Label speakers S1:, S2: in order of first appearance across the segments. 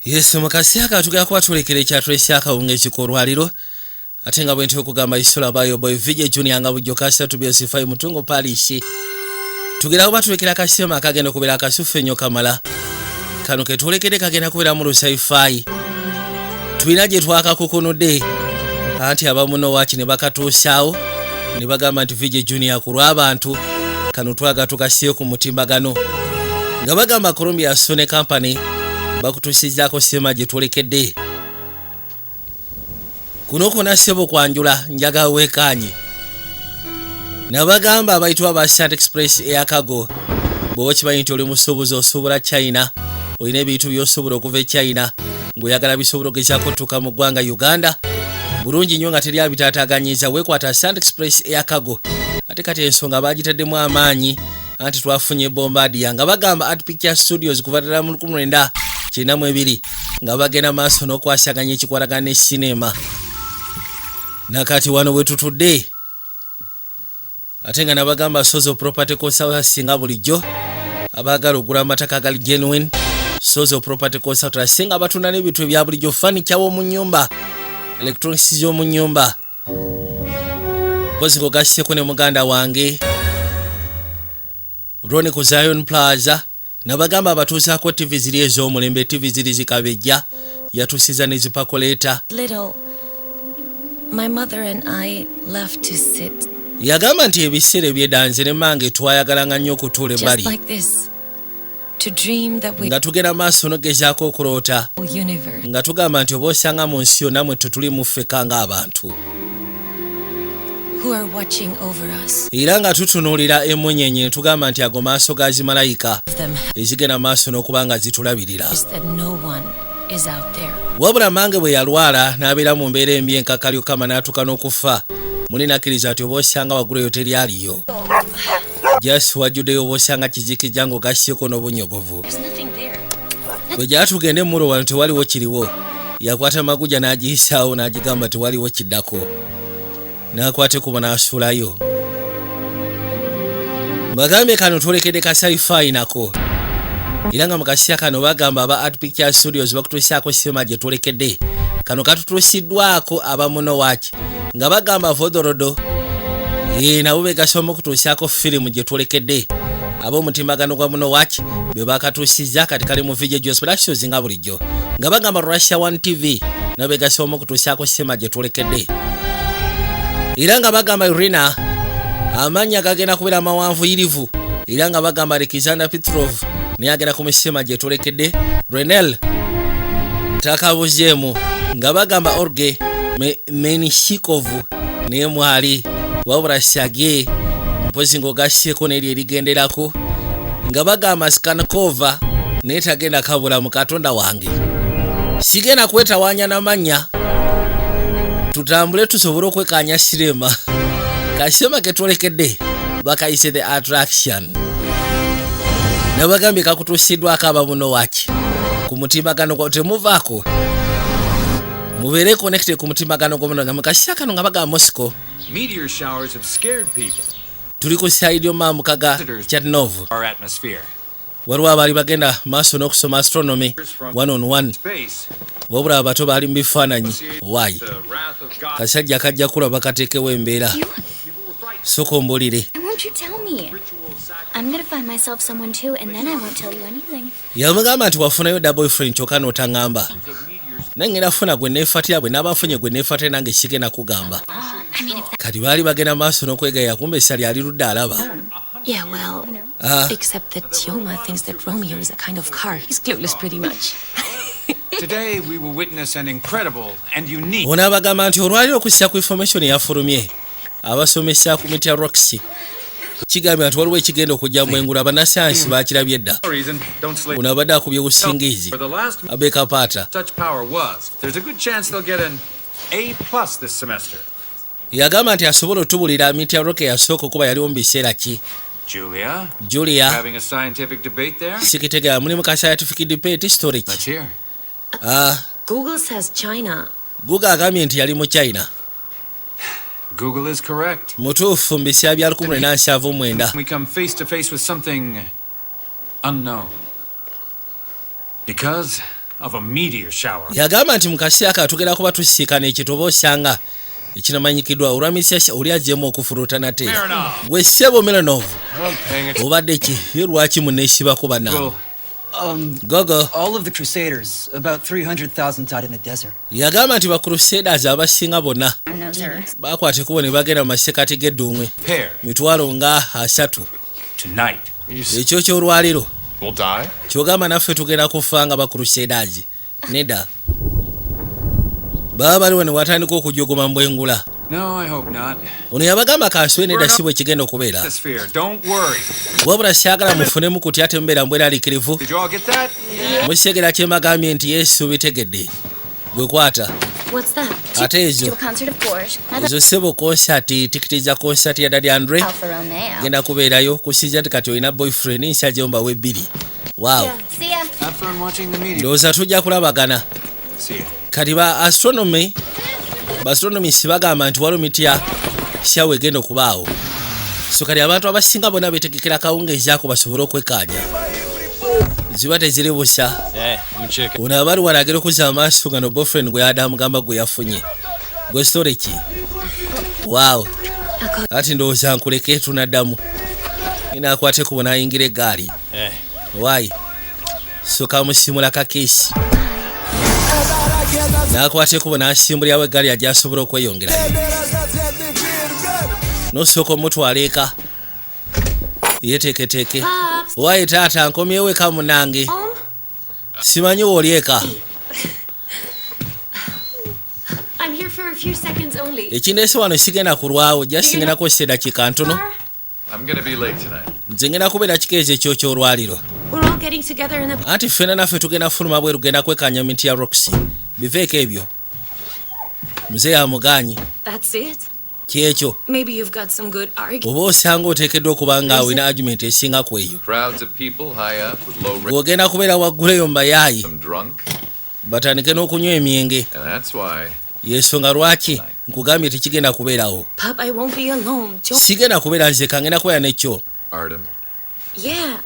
S1: Yes, mukasiaka tugera kuba tulekera ekyatulesya akawunga ekikolwaliro ate nga bwentyo okugamba isola bayo boy Vijay Junior nga bujjo kasatu byosifai mutungo palishi tugera kuba tulekera akasema akagenda kubeera akasufu ennyo kamala kano ketulekere kagenda kubeera mu lusaifai tulina gye twakakukunudde anti abamuno waaki ne bakatuusaawo ne bagamba nti Vijay Junior ku lw'abantu kano twaga tukasiyo ku mutimbagano nga bagamba Columbia Sone Company bakutusizaako sema gye tulekedde kuno kona sebo kwanjula njaga wekanyi nabagamba abayitwa ba Sand Express eyakago bwo kimanyi nti oli musuubuzi osuubula China olina ebintu by'osuubula okuva e China ng'oyagala bisobola okugezaako tuka mu ggwanga Uganda bulungi nnyo nga teri abitaataaganyiza weekwata Sand Express eyakago ate kati ensonga baagitaddemu amaanyi anti twafunye bombardier nga bagamba Art Picture Studios kuva ddala mu 1992 nga bagenda maaso n'okwasaganya ekikwatagana ne sinema nakati wano bwe tutudde ate nga nabagamba Sozo Property Consultant singa bulijjo abaagala okugula amataka agali genuine Sozo Property Consultant singa batunda n'ebintu ebya bulijjo furniture w'omu nnyumba electronics z'omu nnyumba bozi gogaseko ne muganda wange Roni ku Zion Plaza nabagamba abatuusaako TV ziri ez'omulembe TV ziri zikabejja yatusiza ne zipakoleta
S2: My mother and I left to sit.
S1: Yagamba nti ebiseera ebyedanze ne mange twayagalanga nnyo okutuula ebbali
S2: Just like this. To dream that we
S1: nga tugenda maaso n'ogezaako okuloota
S2: universe.
S1: nga tugamba nti oba osanga mu nsi yonna mwe tutuli muffeka ng'abantu
S2: Who are watching over us.
S1: era nga tutunuulira emmunyenye ne tugamba nti ago maaso ga zimalayika ezigenda maaso n'okuba nga zitulabirira
S2: That no one is out there.
S1: wabula mange bwe yalwala n'abeera mu mbeera embi enkakalyo kama n'atuuka n'okufa muli nakkiriza nti oba osanga waggulu eyo teri aliyo jasi wajjuddeyo oba osanga kizikijja ng'ogasyeko n'obunyogovu bwe gyatugende mulo wano tewaliwo kiriwo yakwata maguja n'agiyisaawo n'agigamba tewaliwo kiddako n'akwate kuba n'asuulayo bagambye kano twolekedde kasaifayi nako era nga mu kaseera kano bagamba aba Art Picture Studios bakutuusaako sema gye twolekedde kano katutuusiddwako abamuno waaki nga bagamba vodorodo nabo begasoma okutuusaako firimu gye twolekedde ab'omutimbagano gwa muno waaki be bakatuusiza kati kali mu Vijay Junior Productions nga bulijjo nga bagamba Russia 1 TV nabo begasoma okutuusaako sema gye twolekedde era nga bagamba Irina amannya gagenda kubeera mawanvuyirivu era nga bagamba Alexander Petrov naye agenda ku misema gye tulekedde Renel takabuzeemu nga bagamba Orge Menishikov naye mwali wabula Shage mpozi ng'ogasyeko n'eri erigenderako nga bagamba Skanakova naye tagenda kabula mu Katonda wange sigenda kwetawaanya n'amannya tutambule tusobole okwekanya sirema kasema ke twolekedde bakayise the atraction nabagambye kakutuusiddwako abamuno waaki ku mutimbagano gwa temuvaako mubeere connected ku mutimbagano gw'omuno nga mukasya kano nga bagamba Moscow tuli ku saidi y'omambuka Chernov waliwo abaali bagenda maaso n'okusoma astronomy 1-on-1 wabula abato baali mu bifaananyi waayi kasajja kajja kulaba kateekewo embeera sokombulire
S3: I'm gonna find myself someone too, and then I won't tell you anything.
S1: yamugamba nti wafunayo da boyfriend kyokka n'otaŋŋamba nangenda funa gwe neefatira bwe n'abafunye gwe neefatire nange kigenda kugamba kati baali bagenda maaso n'okwegaya kumbe essali ali ludde alaba
S2: Yeah, well, except that Tioma thinks that Romeo is a kind of car. He's clueless pretty much.
S4: Today we will witness an incredible and unique.
S1: ono abagamba nti olwaliro okussa ku information yafulumye abasomesa ku Meteor Rocks kigambye nti waliwo ekigenda okujja mu engulu abannasayansi baakirabye edda ono abadde akubye busingiizi abekapaata yagamba nti asobola otubulira Meteor Rock eyasooka okuba yaliwo mu biseera ki Julia sikitegeera mulimu ka scientific debate historic
S2: Google says China.
S1: Google agambye nti yali mu China
S4: Google is correct.
S1: mutuufu mu biseera bya 1979
S4: We come face to face with something unknown. Because of a meteor shower.
S1: Yagamba nti mu kaseera katugenda kuba tusiikana ekitobo osanga ekinamanyikiddwa olwamisya oli agyemu okufuluuta nate gwe ssebo Mironov obadde ki ye lwaki munneesibako bannange gogo
S5: All of the Crusaders, about 300,000 died in the desert.
S1: yagamba nti Crusaders abasinga bonna bakwata ekkubo ne bagenda mu masekati g'eddunwe mitwalo nga 3
S4: Tonight.
S1: ekyo ky'olwaliro
S6: We'll die?
S1: kyogamba naffe tugenda kufa nga Crusaders nedda baba baliwo ne watandika okujogoma mbwengula
S4: No, I hope not.
S1: ono yabagamba kanswe nedda si bwe kigenda okubeera
S4: Atmosphere, don't worry.
S1: wabula syagala mufunemu kutya ate mubeera mbweraliikirivu
S4: Did you all get that?
S1: mukitegera kye mbagambye nti yesu bitegedde gwe kwata
S3: What's that?
S1: ate
S3: To
S1: ezo
S3: a concert of Porsche.
S1: ezo ssebo konsati tikiti za konsati ya Daddy Andre
S3: Alfa Romeo.
S1: genda kubeerayo kusinza ti kati olina boyfriend nsya gyombawe 2 waaw
S3: See ya.
S4: Have fun watching the meteor.
S1: ndowooza tujja kulabagana
S4: See ya.
S1: kati ba astronomy sibagamba nti waliwo mitya syawo egenda okubaawo so kati abantu abasinga bonna beetegekera kawungeezi ako basobole okwekkaanya ziba teziri busa ono abali walagera okuzza amaaso nga no boyfriend gwe yada amugamba gwe yafunye gwe story ki waawo ati ndowooza nkuleke tunaddamu inaakwate kubo n'ayingira eggaali waayi soka musimula kakeesi n'akwate kubo n'asimbulirawo eggaali ajja asobola okweyongera nosooka omutwala eka yeteeketeeke waayi taata nkomyewo eka munange simanyi wooli eka
S2: I'm here for a few seconds only.
S1: ekindeese wano sigenda kulwawo jja singendako seddakiika ntono
S6: I'm gonna be late tonight.
S1: nze ngenda kubeera kikeezi ekyo ky'olwaliro
S2: We're all getting together in the...
S1: anti ffena naffe tugenda fuluma bwe rugenda kwekanya miti ya roxy biveeko ebyo muzeeyi amugaanyi
S2: That's it?
S1: kyekyo
S2: Maybe you've got some good arguments.
S1: oba osanga oteekeddwa okuba nga awina argument esinga ku eyo
S6: Crowds of people high up with low rates.
S1: bw'ogenda kubeera waggulu eyo mbayaayi
S6: I'm drunk,
S1: batandike n'okunywa emyenge
S6: and that's why
S1: yensonga lwaki nkugambye tekigenda kubeerawo
S2: Pup, I won't be alone.
S1: sigenda kubeera nze kangenda kubeera nekyo
S6: Artem.
S2: Yeah.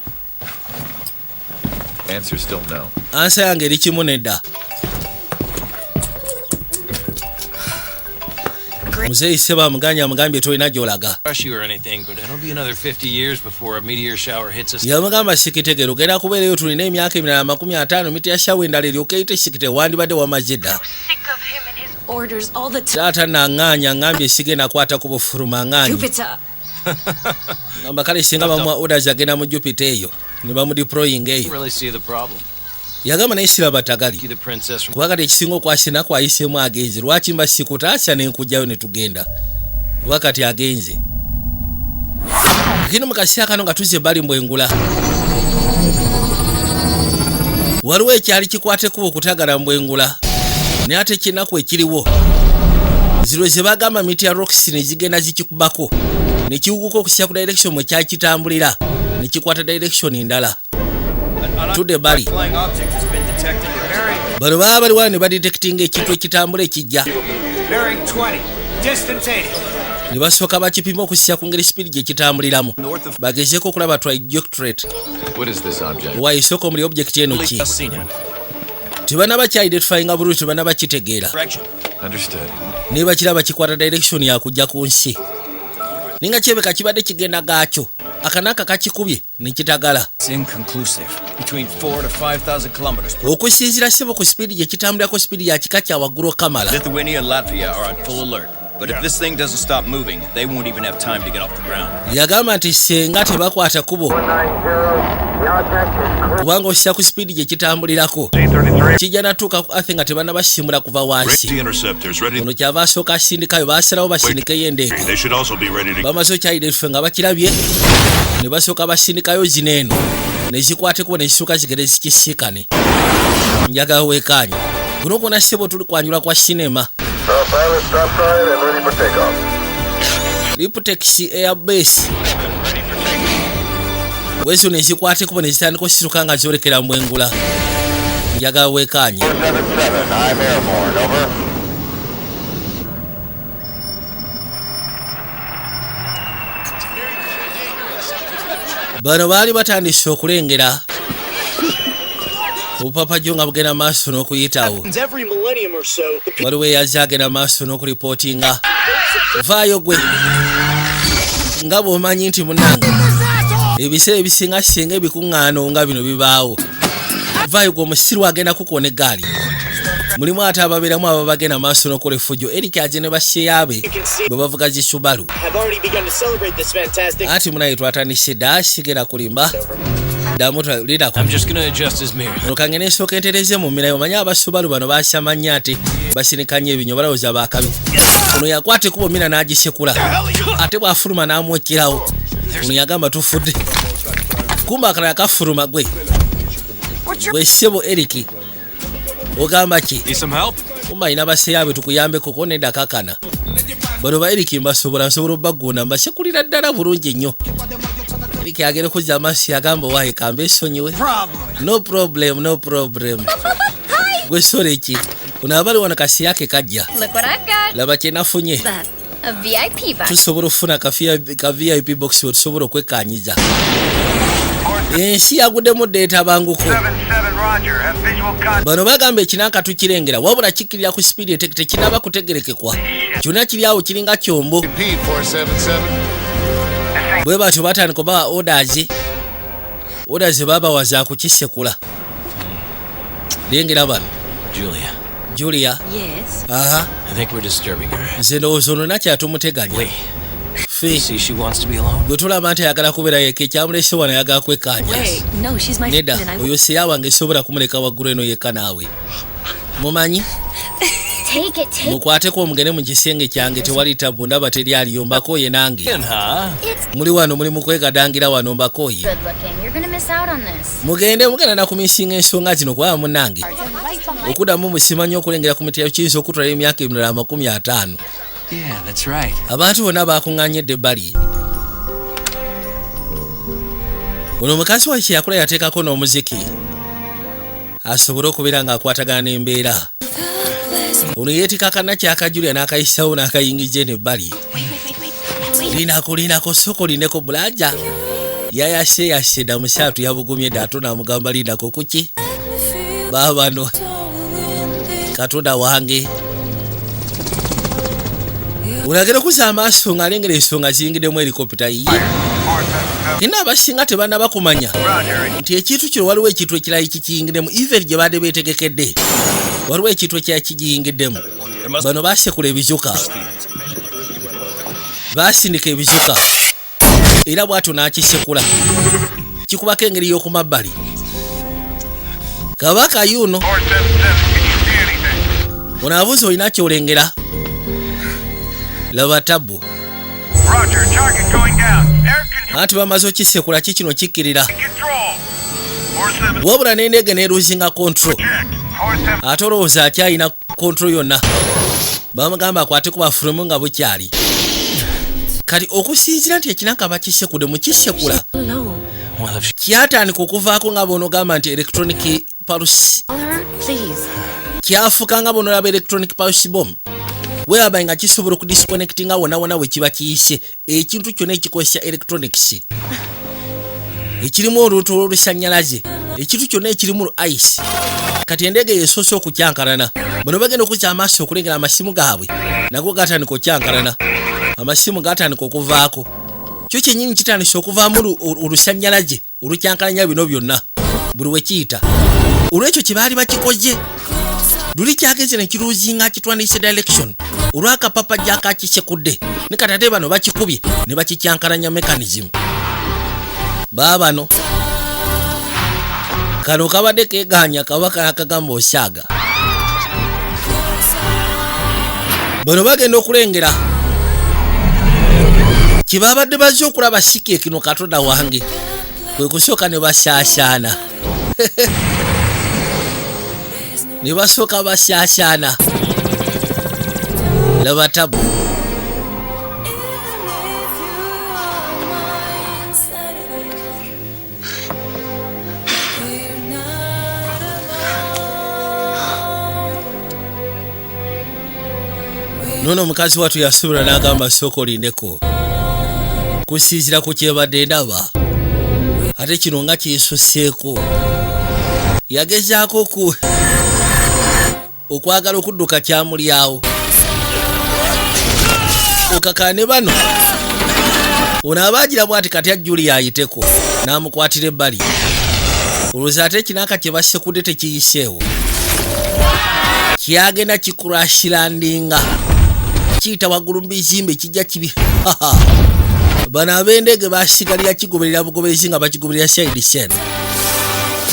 S6: Answer still no.
S1: ansa yange eri kimu nedda muzeeyi seba amuganya amugambye tolina gy'olaga
S7: Rush you or anything, but it'll be another 50 years before a meteor shower hits us.
S1: yamugamba sikitegere ogenda kubeerayo tulina emyaka emirala 50 miti ya shawo endala eryoka eyite sikite wandibadde wamaze dda
S2: Orders all the time.
S1: taata naŋŋaanya ŋŋambye sigenda kwata ku bufuluma ŋŋaanyi
S2: Jupiter.
S1: ngamba kale singa bamuwa orders agenda mu jupiter eyo ne bamudeploying
S7: I
S1: eyo
S7: don't really see the problem.
S1: yagamba naye siraba tagali
S7: The princess from
S1: kuba kati ekisinga okwasina kwayiseemu agenze lwaki mba sikutaasya ne nkujjayo ne tugenda kuba kati agenze kino mu kaseera kano nga tuzze ebbali mbwengula waliwo ekyali kikwate kuba okutagala mbwengula naye ate ekinaku ekiriwo zirwe ze bagamba miti ya roxy ne zigenda zikikubako ne kiwuguka okusya ku direction mwe kyakitambulira ne kikwata direction endala tudde bali
S7: flying object has been detected.
S1: bano baba bali wala ne badetectinga ekintu ekitambula ekijja
S4: Bearing 20. Distance 80.
S1: ne basooka bakipima okusya ku ngeri speed gye kitambuliramu bagezeeko okulaba trajectorate
S6: What is this object?
S1: waayisooka omuli object eno ki
S7: Just seen it.
S1: tebanaba kyidentifyinga bulungi tebanaba kitegeera
S7: Direction.
S6: Understood.
S1: naye bakiraba kikwata direction yakujja ku nsi ninga kyebeka kibadde kigenda gaakyo akanaka kakikubye ne kitagala
S7: It's inconclusive. Between 4 to 5,000 kilometers.
S1: okusinziira sebo ku speed gye kitambulirako speed ya kika kya waggulu okamala
S7: Lithuania and Latvia are on full alert. But if this thing doesn't stop moving, they won't even have time to get off the ground.
S1: yagamba nti senga tebakwata kubo kubanga osisa ku speed gye kitambulirako kijja natuuka ku athe nga tebanabasimbula kuva wansi
S8: interceptors ready.
S1: ono kyava asooka asindikayo basalawo basindikeyo endeege
S8: They should also be ready to.
S1: bamaze okyayira effe nga bakirabye ne basooka basindikayo zino eno ne zikwate kubo ne zisooka zigere zikisiikane njagala weekaanyi guno gwona ssebo tuli kwanjula kwa sinema Liputex Airbase wezo ne zikwate kubo ne zitandika osituka nga zolekera mbwengula njagala weekaanyi bano baali batandise okulengera Upapa jonga bugena maaso n'okuyitawo. Waliwo eyazze agenda maaso n'okuripotinga. Vaayo gwe. Nga bw'omanyi nti munnange ebiseera ebisinga singa ebikuŋŋaano nga bino bibaawo. Vaayo gwe omusiru agenda kukoona eggaali. Mulimu ate ababeeramu ababagenda maaso n'okola effujjo. Eric aje ne basseyabe bwe bavuga zi Subaru. Ati munaye twatandise dda sigera kulimba.
S9: I'm just gonna adjust his mirror.
S1: Olukangene esooka entereze mu mmira omanyi abasubalu bano baasamanya ate basinikanye ebinyo balowooza baakabi. Ono yakwata ekubo mmira n'agisekula ate bw'afuluma n'amwekirawo. Ono yagamba tufudde. Kumba akalala kafuluma gwe. Gwe ssebo Eric. Ogamba ki? Kumba alina basseyabe tukuyambeko ko nedda kakana. Bano ba Eric nsobola obbagunda mbasekulira ddala bulungi nnyo. Eric agere kujja amaaso yagamba waaye kambe esonyiwe. No problem. Gwe sore ki? Kuna abali wana kasi yake kajja.
S3: Look what I've got.
S1: Laba kye nafunye.
S3: A VIP box.
S1: Tusobola ofuna ka VIP box tusobola okwekanyiza. Ensi yaguddemu ddeeta banguko. Bano bagamba ekinanka tukirengera wabula kikirira ku speed tekinaba kutegerekekwa. Kyonna kiri awo kiringa kyombo. Bwe batyo batandika oba orders babawaza kukisekula. Lengera bano. Julia.
S2: Yes.
S1: Aha.
S9: I think we're disturbing her.
S1: Nze ndowooza ono nakya tumuteganya.
S9: See, she wants to be alone.
S1: Gwe tulaba nti ayagala kubeera yekka ekyamulese wano ayagala kwekkaanya.
S2: Wait, no, she's my
S1: Nedda
S2: friend and I
S1: oyo seya wange esobola kumuleka waggulu eno yekka naawe. Mumanyi?
S3: Take it.
S1: Mukwateko omugende mu kisenge kyange tewali tabu ndaba teri aliyo mbakooye nange. Muli wano muli mu kwegadangira wano mbakooye.
S3: Good looking. You're gonna miss out on this.
S1: Mugenda nakumisinga ensonga zino kuba munnange. Okuddamu musimanyi okulengera ku mitya kiyinza okutwala emyaka emirala 50.
S5: Yeah, that's right.
S1: Abantu bonna bakuŋŋaanyedde ebbali. Ono mukazi wa kye yakola yateekako n'omuziki asobole okubeera ng'akwatagana n'embeera. Ono yeetika kannakyaka Julia n'akayisawo n'akayingije n'ebbali. Linako soko lineko bulaja. Yayase dda musaatu yabugumye dda ate n'amugamba linako kuki? Baabano. Katonda wange. Olagera okuza amaaso ng'alengera ensonga ziyingiddemu helikopita ye. Era abasinga tebannaba kumanya nti ekintu kino waliwo ekintu ekirala kikiyingiddemu even gye badde beetegekedde. Waliwo ekintu ekirala kigiyingiddemu. Bano baasekula ebizuka. Baasindika ebizuka. Era bw'atyo n'akisekula. Kikubako engeri y'oku mabbali. Kabaka yuno. Ono abuuza olina kyolengera. Laba tabu. Anti bamaze okisekula kikino kikkirira. Wabula n'endege n'eruzinga control. Ate olowooza akyalina control yonna. Bamugamba akwate ku bafulemu nga bukyali. Kati okusinziira nti ekinanka bakisekudde mu kisekula. Kyatandika okuvaako nga boonogamba nti electronic pulse. Kyafuka nga boonolaba electronic pulse bomb. Whereby nga kisobola okudisconnectinga wona we kiba kiyise ekintu kyonna ekikozesa electronics. Ekirimu oluntu olw'olusannyalaze. Ekintu kyonna ekirimu ice. Kati endege yeesoose okukyankalana. Bano bagenda okuzza amaaso okulengera amasimu gaabwe. Nago gatandika okyankalana. Amasimu gatandika okuvaako. Kyo kyennyini kitandise okuvaamu olusannyalaze olukyankalanya bino byonna. Buli we kiyita. Olw'ekyo kye baali bakikoze. Luli kyageze ne kiruzinga kitwanise direction. Olw'akapapa gy'akakisekudde. Ne kati ate bano bakikubye ne bakikyankalanya mechanism. Baabano. Kano kabadde keeganya kabaka akagamba osaaga. Bano bagenda okulengera. Kye babadde bazze okulaba siki kino Katonda wange. Kwe kusooka ne basaasaana. Ne basooka basaasaana. Laba tabu. Nono mukazi watu yasubira n'agamba soko lindeko. Kusinziira ku kyebadde ndaba. Ate kino nga kyesusseeko. yagezaako okwagala okudduka kyamulyawo okakane bano ono abaagira bwati kati ajjuli ayiteko n'amukwatira ebbali olwoza ate kinaka kye basekudde tekiyiseewo kyagenda kikurashilandinga kiyita waggulu mu bizimbe kijja kibi bano ab'endege basigalira kigoberera bugoberezi nga bakigoberera side sen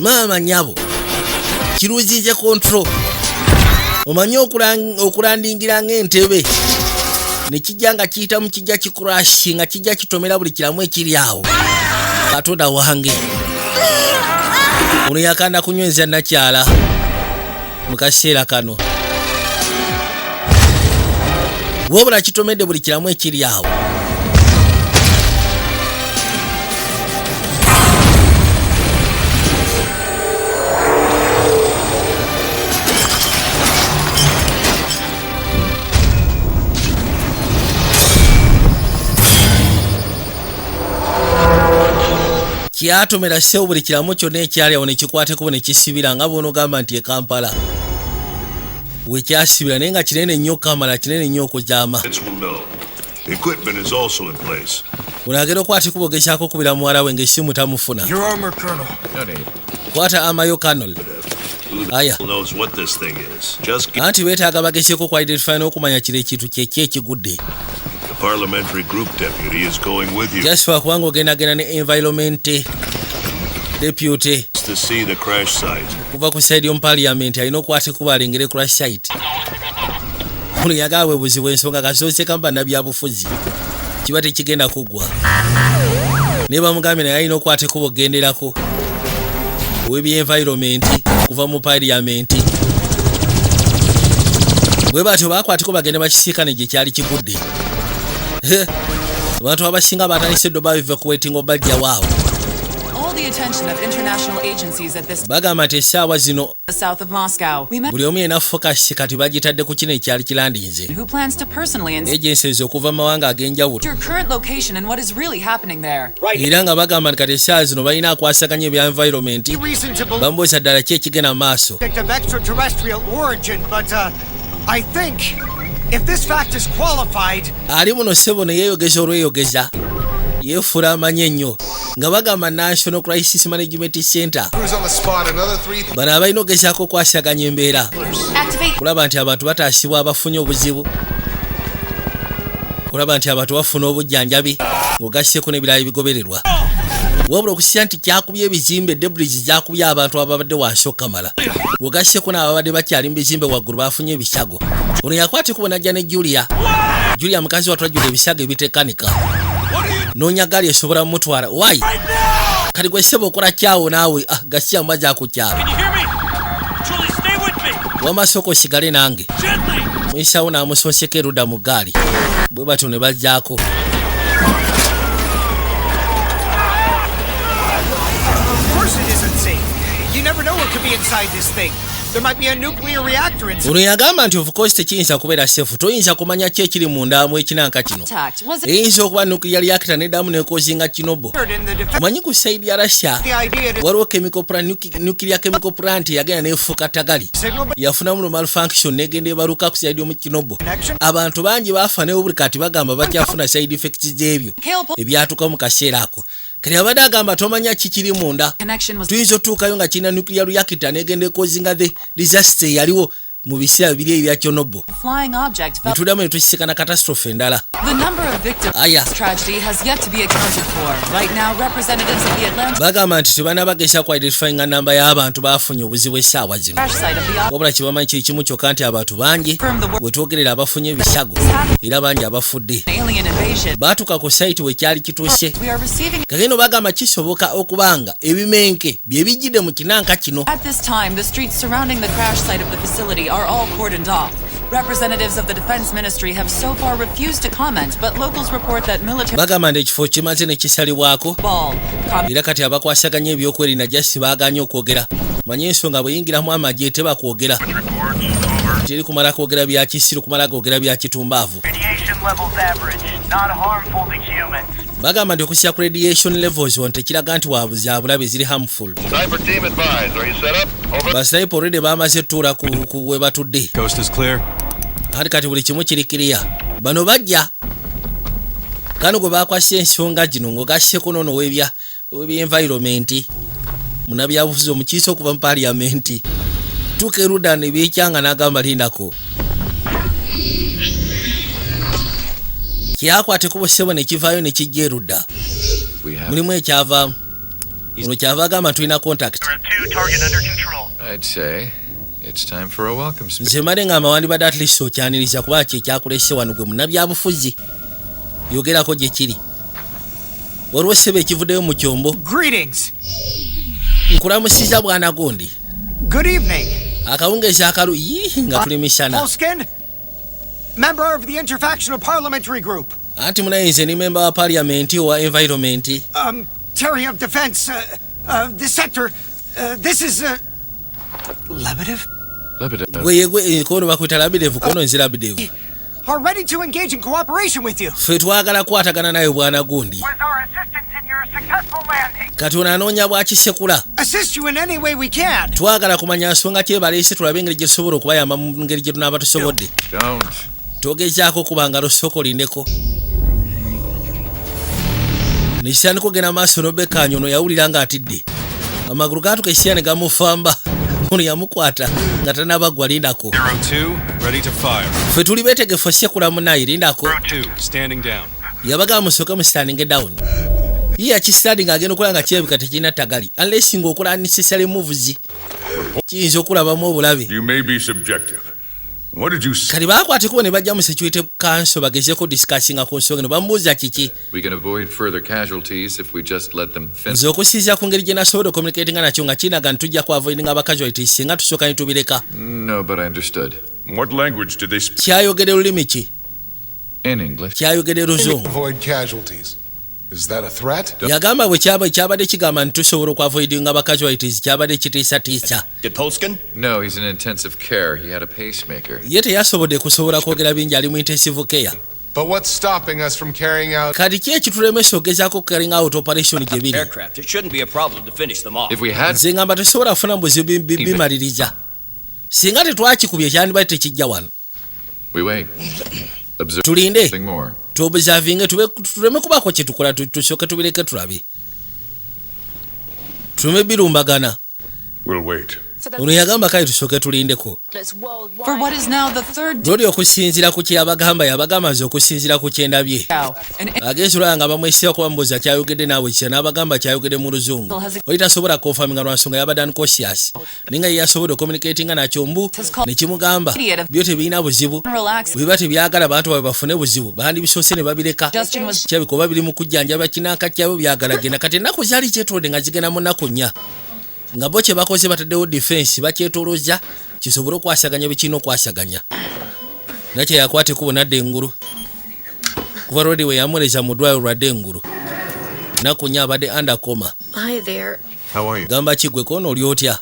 S1: maama nyabo kiruzize control omanyi okulandingira ng'entebe ne kijja nga kiyitamu kijja kikurashi nga kijja kitomera buli kiramu ekiri awo katonda wange ono yakanda kunyweza nakyala mu kaseera kano wabula kitomedde buli kiramu ekiri awo kyatomera sewo buli kiramu kyonna ekyali awo ne kikwateko ne kisibira nga bw'onogamba nti e Kampala wekyasibira naye nga kinene nnyo kamala kinene nnyo okuzaama unagera okwati kubogezaako okubira muwala we ng'essimu tamufuna kwata amayo Colonel aya anti beetaaga bagezeeko ku identify n'okumanya kiri ekintu kyeki ekigudde kyasiba kubanga ogendagenda ne environment deputy kuva ku side y'omu parliament alina okwate kuba alengere crash site ono yagala bwebuzibu ensonga kasoose kamba nabyabufuzi kiba tekigenda kuggwa naye bamugambye naye alina okwate kuba ogenderako ow'ebyenvironment kuva mu parliament bwe batyo bakwateko bagende bakisiikane gye kyali kigudde abantu abasinga batandise ddo babiva ku waitingo bajja waawo bagamba nti essaawa zino buli omu yena focus kati bagitadde ku kino ekyali kilandinze agencies okuva mawanga ag'enjawulo era nga bagamba nti kati essaawa zino balina akwasaganya ebya environment bambuuza ddala ki ekigenda mu maaso ali muno ssebo ne yeeyogeza olweyogeza yeefuula amanyi ennyo nga bagamba National Crisis Management Center bano abalina ogezaako okwasaganya embeera kulaba nti abantu bataasibwa abafunye obuzibu kulaba nti abantu bafuna obujjanjabi ng'ogasseko n'ebirala bigobererwa wabula okusira nti kyakubye ebizimbe debris gyakubye abantu ababadde wansi okamala ng'ogasseko n'ababadde bakyali mu bizimbe waggulu bafunye ebisago ono yakwateko bwenajja ne Julia mukazi watwajjula ebisago ebitekanika noonyagali esobola mumutwala wayi kati gwe ssebo okola kyawo naawe gasya mbazi akukyalo wamasoko osigale nange muyisawo n'amusooseko erudda mu gaali bwe batyo ne bajjaako ono yagamba nti of course tekiyinza kubeera sefu toyinza kumanya ki ekiri mundaamu ekinanka kino eyinza okuba nuclear reactor neddamu nekozinga kinobo omanyi ku saidi ya Russia waliwo nuclear chemical plant yagenda nefuuka tagali yafunamu no malfunction negenda ebaluka ku saidi omu kinobo abantu bangi baafa ne buli kati bagamba bakyafuna side effects z'ebyo ebyatuuka mu kaseera ako kati abadde agamba tomanya kikiri munda tuyinza otuukayo nga kirina nuclear reactor negenda ekozinga the disaster yaliwo mu biseera bibiri ebya Chernobyl netuddamu ne tukisikana catastrophe endala aya bagamba nti tebana bagesa ku identifyinga namba y'abantu bafunye obuzibu essaawa zino wabula kibamanyi kiri kimu kyokka nti abantu bangi bwe twogerera abafunye ebisago era bangi abafudde baatuuka ku site wekyali kituuse kagendo bagamba kisoboka okubanga ebimenke bye bijjidde mu kinanka kino
S10: are all cordoned off. Representatives of the Defense Ministry have so far refused to comment, but locals report that military
S1: bagamba nti ekifo kimaze ne kisalibwako era kati abakwasaganya ebyokwerinda jasi baaganye okwogera manye ensonga bweyingiramu amagye tebakwogera teri kumala kwogera bya kisiru kumala kwogera bya kitumbaavu bagamba nti okusya ku radiation levels wonte kiraga nti waabuzabulabe ziri harmful.
S8: Cyber team advised. Are you set up?
S1: basnipe already bamaze tuula ku we batudde.
S8: Coast is clear.
S1: Ati kati buli kimu kiri kiriya. Bano bajja. Kano gwe bakwasya ensonga gino ng'ogasseko n'ono w'environment. Munabyabufuzi omukiise okuva mu parliament. Tuuka erudda ne byekyanga n'agamba lindako. Kyakwateko bussebo ne kivaayo ne kijja erudda. Mulimu ekyavaamu. Ono kyava agamba tulina contact.
S6: I'd say it's time for a welcome speech.
S1: Nze male ngamba wandibadde at least okyaniriza kuba kyekyakulese wano gwe munabyabufuzi. Yogerako gye kiri. Waliwo ssebo ekivuddeyo mu kyombo.
S11: Greetings.
S1: Nkulamusiza bwana gondi.
S11: Good evening.
S1: Akawungeezi akalu nga tuli misana.
S11: Holskin, member of the Interfactional Parliamentary Group.
S1: Anti munayinze ni member wa parliament wa environment.
S11: Terry of Defense, this sector, this is, Lebedev?
S1: Gwe kono bakwita Labidevu, kono nzi Labidevu.
S11: Are ready to engage in cooperation with you.
S1: Ffe twagala kwatagana naye bwana gundi.
S11: With our assistance in your successful landing.
S1: Kati onanoonya bwakisekula.
S11: Assist you in any way we can.
S1: Twagala kumanya nsonga ki ebaleese tulabe engeri gye tusobola okubayamba mu ngeri gye tunaaba tusobodde. Togezaako kubanga lusoko lindeko. Nisani kugenda maaso n'obekkaanya ono yawulira ng'atidde. Amagulu gaatuka essira ne gamufamba. Ono yamukwata nga tanabagwa lindako.
S8: 02, ready to fire.
S1: Ffe tuli beetegefu sekula munnaye lindako.
S8: 02, standing down.
S1: Yabaga musooke mu standing down. Ye akistanding agenda okukola nga kirabika tekirina ttagali. Unless ng'okola unnecessary moves. Kiyinza okulabamu obulabe.
S8: You may be subjective. What did you say?
S1: Kali baakwateko ne bajja mu security council bagezeeko discussinga ku nsonga eno bamubuuza kiki.
S6: We can avoid further casualties if we just let them finish.
S1: Nze okusinziira ku ngeri gye nasobola communicatinga nakyo nga kinaga ntujja ku avoidinga aba casualties singa tusooka ne tubireka.
S6: No, but I understood.
S8: What language did they speak?
S1: Kyayogere lulimi ki?
S6: In English.
S1: Kyayogere Luzungu.
S12: Avoid casualties. Is that a threat?
S1: Yagamba bwe kyabadde kigamba nti tusobola okuavoidinga aba casualties kyabadde kitiisatiisa.
S9: Did Polskin?
S6: No, he's in intensive care. He had a pacemaker.
S1: Ye teyasobodde kusobola kwogera bingi ali mu intensive care.
S12: But what's stopping us from carrying out...
S1: Kati ki ekitulemesa ogezaako carrying out operation gye biri?
S9: Aircraft. It shouldn't be a problem to finish them off.
S6: If we had...
S1: Nze ngamba tesobola kufuna buzibu bimaliriza. Singa tetwakikubye kyandibadde tekijja wano.
S6: We wait. Observe
S1: Tulinde.
S6: something more.
S1: Tuobservinge tuleme kubaako kye tukola tusooke tubireke tulabe. Tuleme birumbagana.
S8: We'll wait.
S1: Ono yagamba kale tusooke tulindeko.
S10: For what is now the third
S1: Lodi okusinziira ku yabagamba nze okusinziira ku kyendabye. Agenzi olwala nga bamwesirako bamubuuza kyayogedde naawe kisa n'abagamba kyayogedde mu Luzungu. Oli tasobola konfaminga lwansonga yabadde unconscious. Ninga ye yasobola communicatinga nakyo mbu ne kimugamba byo tebirina buzibu. Bwe tebyagala bantu baabwe bafune buzibu bandibisoose ne babireka. Kyabiko babiri mu kujjanjaba kinaaka kyabwe byagala genda kati ennaku zaali kyetolodde nga zigenda mu nnaku nnya. Nga bo kye bakoze bataddewo defense bakyetolozza kisobole okwasaganya bikina okwasaganya. Nakye yakwata ekubo nadde engulu. Kuva Rodi we yamuleza mu ddwaliro lwadde engulu. Nnaku nnya abadde undercoma.
S2: Hi there.
S12: How are you?
S1: Gamba kigwe kono oli otya?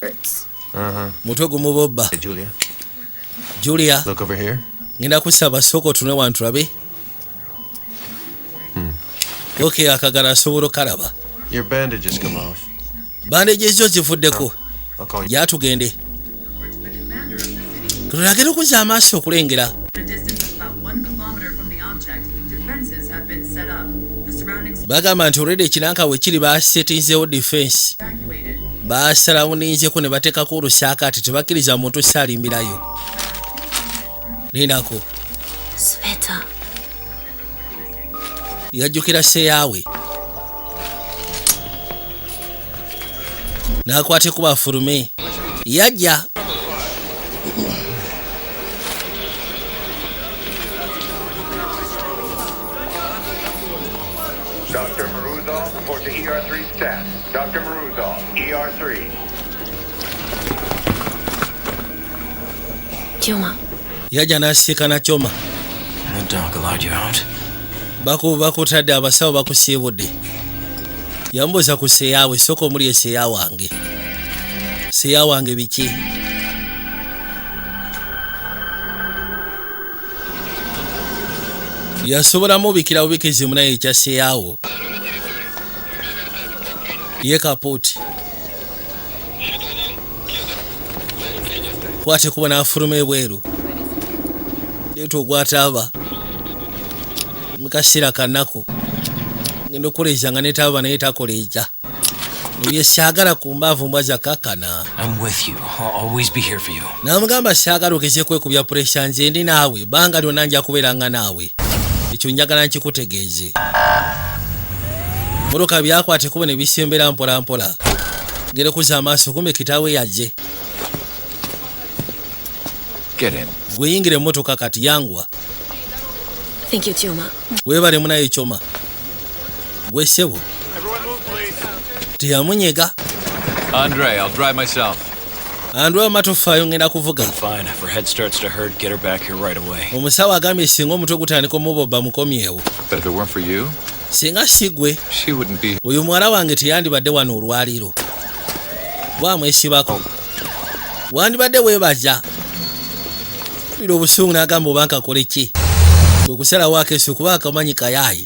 S1: Mutwe gumubobba.
S12: Hey, Julia.
S1: Julia.
S12: Look over here.
S1: Ngenda kusaba soko tune wantu labe. Okay, akagala asobola okalaba.
S12: Your bandages come off.
S1: Bandage zo zivuddeko. Ya tugende. Tulagera okuza amaaso okulengera. Bagamba nti already ekinanka we kiri basetinzeewo defense. Basalawuninzeko ne bateekako olusaakaati tebakkiriza muntu saalimbirayo. Lindako.
S2: Sveta.
S1: Yajjukira seyaawe. Nakwate kuba furume. Yajja.
S13: Dr. Maruzov, report to ER3 staff. Dr. Maruzov, ER3.
S2: Choma.
S1: Yajja n'asiika na Choma. Bakutadde abasawo bakusiibudde. Yambuuza ku seyaawe sooka omuli eseeya wange. Seeya wange biki? Yasobolamu bikira bubikizi munaye ekya seeyaawo. Ye kapooti. kwate kuba n'afuluma ebweru leeta ogwataaba mukasira kanaku ngenda okukoleeza nga netaaba naye takoleeza nibye saagala ku mbaavu mbwa zakakana n'amugamba saagala okeze kwekubya puresha nze ndi naawe banga lyonna nja kubeeranga naawe ekyo njagala nkikutegeeze motoka byakwate kuba ne bisembera mpola mpola ngere kuza amaaso kumbe kitaawe yajje gwe yingire emmotoka kati yangwa
S2: Thank you, Choma.
S1: weebale munaye Choma gwe ssebo tiyamunyega
S6: Andre, I'll drive myself.
S1: Andre amatofaayo ngenda kuvuga
S14: Fine, if her head starts to hurt, get her back here right away.
S1: omusawo agambye singa omutwe gutandika omuboba mukomyewo
S6: But if it weren't for you,
S1: singa sigwe
S6: she wouldn't be.
S1: oyo muwala wange teyandibadde wano olwaliro bwamwesibako wandibadde weebaza bira obusungu n'agamba oba nkakole ki kwe kusalawo akeeso kuba akamanyi kayaayi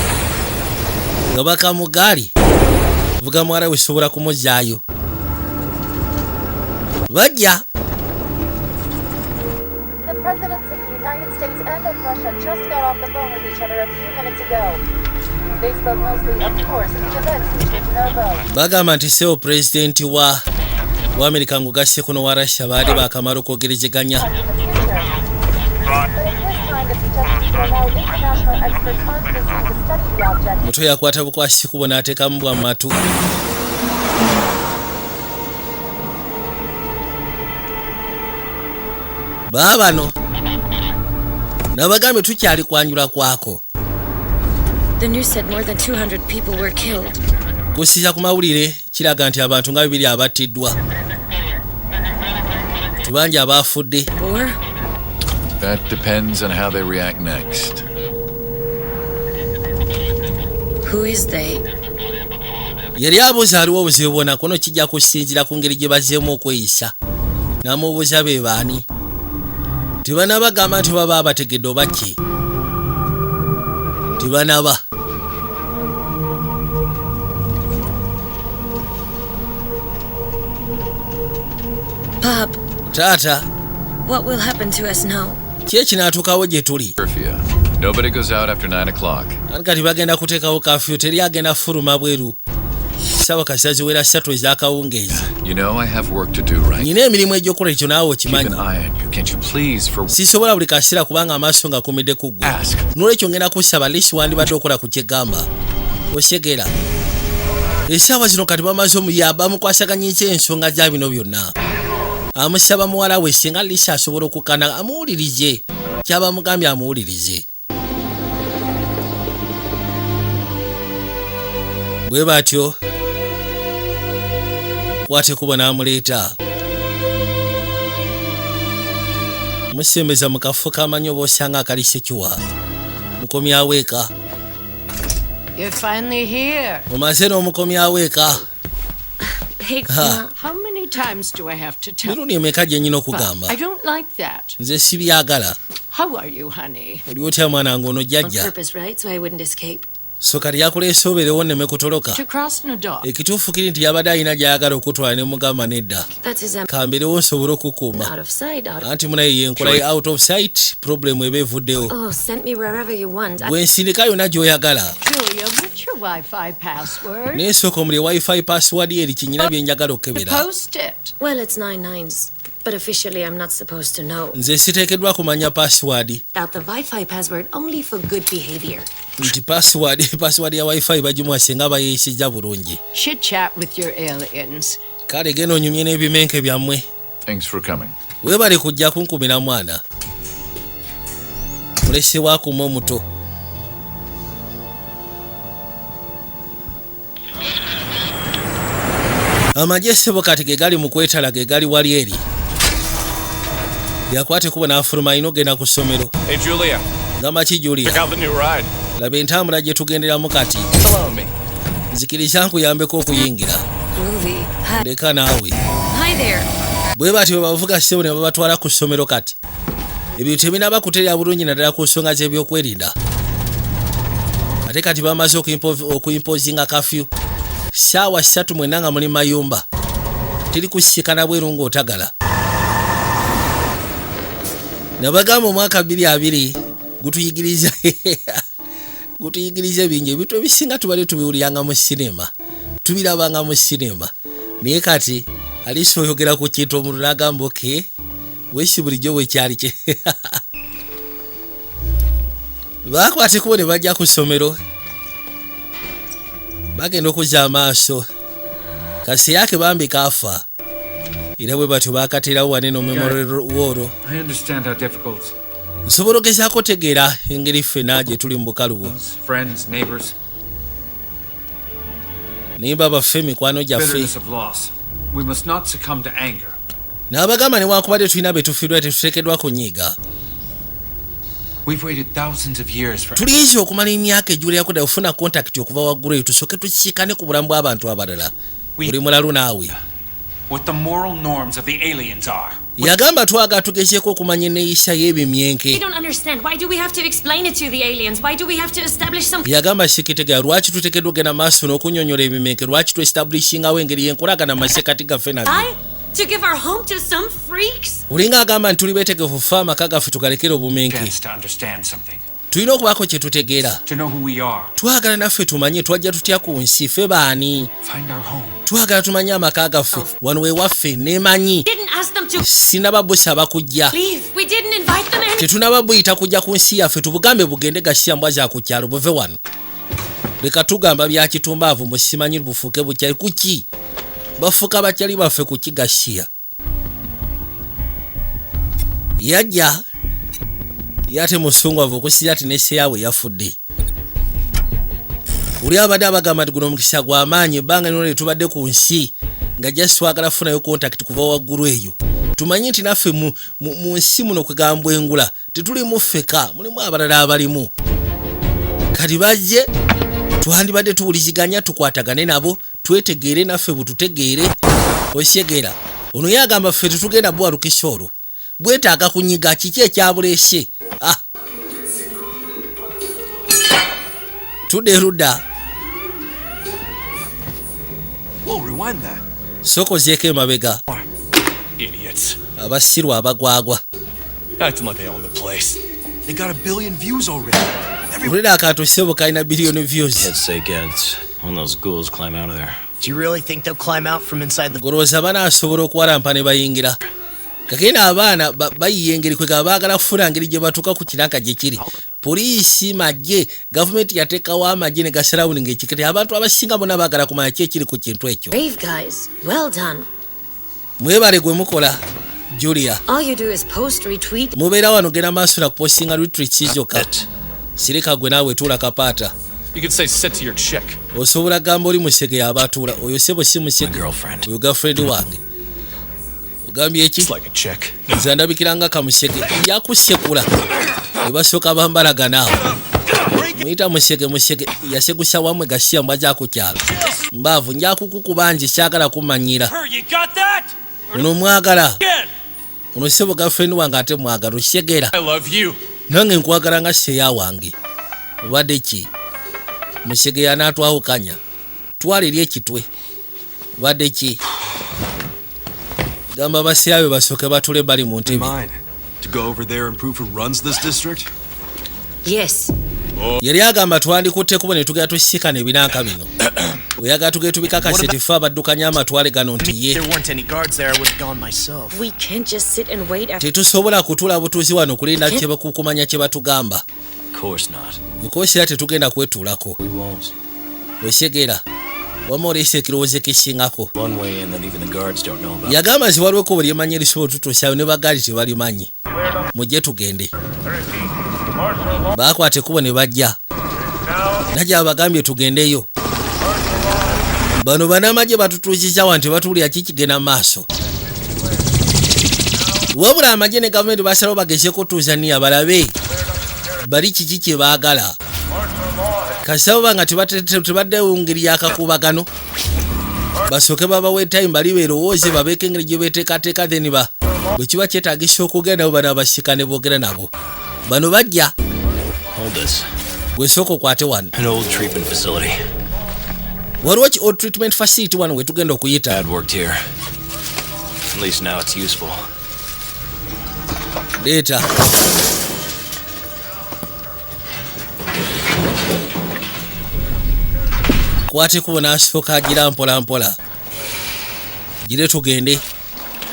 S1: nga bakamugaali vuga muwala we sobola kumuzaayo bajja
S15: The presidents of the United States and of Russia just got off the phone with each other a few minutes ago. They spoke mostly, of course, of the events in Chernobyl.
S1: bagamba nti seo pulezidenti wa Amerika ngugase kuno wa Russia baali bakamala okwogerezeganya muto yakwata bukwasi kubo n'ateekamu bwa matu baabano nabagambe tukyali kwanjula kwako
S2: The news said more than 200 people were killed.
S1: kusiza ku mawulire kiraga nti abantu nga 200 abattiddwa tubanje abaafudde
S2: Or
S6: That depends on how they react next.
S2: who is they?
S1: yali abuuza aliwo obuzibu bwonna kono kijja kusinziira ku ngeri gye bazzeemu okweyisa n'amubuuza be baani tebanabagamba nti baba abategedde oba ki tebanaba
S2: Pop,
S1: taata
S2: what will happen to us now?
S1: ki ekinaatuukawo gye tuli
S6: Curfew. Nobody goes out after 9 o'clock.
S1: ani kati bagenda kuteekawo kafyu teri agenda fuluma bweru ssaawa kasita ziwera 3 ez'akawungeezi
S6: You know I have work to do right.
S1: nyina emirimu egy'okukola ekyo naawe
S6: Keep
S1: okimanyi
S6: an eye on you. Can't you please for
S1: sisobola buli kaseera kubanga amaaso nga kumidde ku ggwe n'olwekyo ngenda kusaba lisi wandibadde okola ku kyegamba okyegera essaawa zino kati bamaze omuyamba amukwasaganyisa ensonga za bino byonna amusaba muwala we singa lisi asobola okukana amuwulirize kyaba mugambye amuwulirize bwe batyo kwate kuba n'amuleeta musembeza mu kafo kamanyi oba osanga akalise kiwa mukomyawo eka
S16: You're finally here.
S1: omaze n'omukomyawo eka
S2: Hey,
S1: Ha.
S16: How many times do I have to tell
S1: mirundi emeka gye nyina
S16: you?
S1: okugamba
S16: I don't like that.
S1: nze sibyagala
S16: How are you, honey?
S1: oli otya mwana ng'ono
S2: on
S1: jjajja
S2: purpose, right? So I wouldn't escape.
S1: so kati yakuleese obeerewo nneme kutoloka
S16: To Krasnodar.
S1: ekituufu kiri nti yabadde alina gy'ayagala okutwala ne mugamba nedda
S2: That is
S1: kamberewo nsobole okukuuma
S2: out of sight, out of...
S1: anti munaye yenkola ye out of sight problem eba evuddewo
S2: Oh, send me wherever you want.
S1: bwe nsindika yonna gy'oyagala
S16: Julia, what's your Wi-Fi password?
S1: naye sooka omuli wifi password eri kinyina bye njagala okebera
S16: Post it.
S2: Well, it's 9 9s, but officially I'm not supposed to know.
S1: nze siteekeddwa kumanya password
S2: Out the Wi-Fi password only for good behavior.
S1: nti password ya wifi bagimuwa singa bayeyisizza bulungi
S16: Chit chat with your aliens.
S1: kale genda onyumye n'ebimenke byammwe
S6: Thanks for coming.
S1: weebale kujja kunkumira mwana mulesebwa akuma omuto amagye ssebo kati ge gali mu kwetala ge gali wali eri yakwate kuba n'afuluma alina ogenda ku ssomero
S14: Hey, Julia.
S1: gamba ki Julia
S14: Check out the new ride.
S1: laba entambula gye tugenderamu kati
S14: Follow me.
S1: nzikiriza nkuyambeko okuyingira
S2: Groovy.
S1: ndeka naawe
S2: Hi there.
S1: bwe bati bwe bavuga ssebo ne babatwala ku ssomero kati ebintu tebinaba kuterera bulungi naddala ku nsonga z'ebyokwerinda ate kati bamaze okuyimpozinga kafyu ssaawa 3 mwenna nga muli mayumba teri kusikana bweru ng'otagala nabagamba omwaka 2020 gutuyigiriza bingi ebintu ebisinga tubadde tubiwuliranga mu sinema, tubirabanga mu sinema, naye kati Alice oyogera ku kintu omuntu n'agamba oke wesi bulijjo bwe kyali kye. Bakwate kubo ne bajja ku ssomero bagenda okuzza amaaso kasi yake bambi kafa era bwe batyo bakaterawo wane no memorial wall.
S4: I understand how difficult.
S1: Nsobola ogezaako tegeera engeri ffenna gye tuli mu bukalubo.
S4: Friends, neighbors.
S1: Nimba baffe mikwano gyaffe.
S4: Bitterness of loss. We must not succumb to anger.
S1: N'abagamba newankubadde tulina be tufiirwa tetuteekeddwa kunyiiga.
S4: We've waited thousands of years for.
S1: Tulinze okumala emyaka egiwererako ddala ofuna contact okuva waggulu eyo tusooke tukiikane ku bulamu bw'abantu abalala. Buli mulalu naawe.
S4: What the moral norms of the aliens are.
S1: Yagamba twaga tugezeeko okumanya enneeyisa y'ebimyenke.
S2: I don't understand. Why do we have to explain it to the aliens? Why do we have to establish some...
S1: Yagamba sikitegeera lwaki tuteekeddwa ogenda maaso n'okunyonnyola ebimyenke, lwaki tu-establishingawo engeri y'enkolagana mu masekkati gaffe nabyo.
S2: To give our home to some freaks?
S1: Olinga agamba nti tuli beetegefu ffe amaka gaffe tugalekere obumenke. Tulina okubaako kye tutegeera. Twagala naffe tumanye twajja tutya ku nsi, ffe baani. Twagala tumanye amaka gaffe wano wewaffe neemanyi. Sinababbusa bakujja. Tetunababuyita kujja ku nsi yaffe tubugambe bugende gasiya mbwa za ku kyalo buve wano. Leka tugamba bya kitumbaavu mbu simanyi bufuuke bukyali kuki. Bafuka bakyali baffe ku kigasiya. Yajja yate musungwavu okusinza ati nesse yawe yafudde. Uli abadde abagamba nti guno omukisa gw'amaanyi ebbanga lino tubadde ku nsi nga just twagala funayo contact kuva waggulu eyo. Tumanyi nti naffe mu nsi muno kwegambwa engula tetulimu ffeka, mulimu abalala abalimu. Kati bajje twandibadde tuwuliziganya tukwatagane nabo twetegeere naffe bututegeere. Osyegera ono yagamba ffe tetugenda bwarukisa olwo bwetaaga kunyiga kiki ekyabuleese. Tudde erudda sokozeeko emabega abasirwa abagwagwa. Ulira akantu sebo kalina billion views.
S17: Do you really think they'll climb out from inside the...
S1: Goroza banaasobola okuwalampa ne bayingira. Kakina abaana bayiye engeri kwega baagala kufuna ngeri gye batuuka ku kiranka gye kiri. Poliisi, magye, gavumenti yateekawo amagye ne gasarawuninga ekikati. Abantu abasinga bonna baagala kumanya ki ekiri ku kintu ekyo.
S2: Brave guys, well done.
S1: Mwebale gwe mukola, Julia.
S2: All you do is post, retweet.
S1: Mubeera wano genda maaso na kupostinga retweets zokka. Sirika gwe naawe tuula kapaata.
S14: You could say sit to your chick.
S1: Osobola gamba oli musege yabatuula oyo sebo si musege. Oyo girlfriend wange. Ogambye eki? Nze ndabikiranga kamusege yakusekula. Ne basooka bambalagana awo. Muyita musege yasegusa wamwe gasiya mbwaja ku kyalo. Mbaavu njakukukuba nje kyagala kumanyira. Ono mwagala. Ono sebo girlfriend wange ate mwagala okyegera. Nange nkwagala nga seya wange. Obadde ki? Musege yanaatwawukanya. Twalirye ekitwe. Obadde ki? Gamba basyawe basooke batule bali mu ntebe.
S18: To go over there and prove who runs this district?
S2: Yes.
S1: Yali agamba twandikutte kubo ne tugenda tusikana ebinanka bino. Oyagala tugende tubikakase tifa abaddukanya amatwale gano nti ye.
S2: We can't just sit and wait after...
S1: Tetusobola kutula butuuzi wano kulinda kye bakukumanya kye batugamba.
S14: Of course not.
S1: Bukoosera tetugenda kwetuulako.
S14: We won't.
S1: Wesegera. Wama oleese ekirowoozo ekisingako.
S14: One way in that even the guards don't know about.
S1: Yagamba nti waliwo ekkubo lyemanyi erisobola otutuusayo ne bagaali tebalimanyi. Mujje tugende. Baakwata ekkubo ne bajja. Najja abagambye tugendeyo. Bano bannamagye batutuuziza wano tebatuwulira kikigenda maaso. Wabula amagye ne gavumenti basalawo bagezeeko Tanzania balabe bali kiki kye baagala. Kasaba banga tebaddewo ngeri yakakubagano. Basooke babawe time bali beerowooze babeeko engeri gye beeteekateeka then bwe kiba kyetaagisa okugendawo bano abasikane boogera nabo. Bano bajja.
S14: Hold this.
S1: Gwe sooka okwate wano.
S14: An old treatment facility.
S1: Waliwo ki old treatment facility wano we tugenda okuyita.
S14: Dad worked here. At least now it's useful.
S1: Data. Kwate kubona asooka agira mpola. Gire tugende.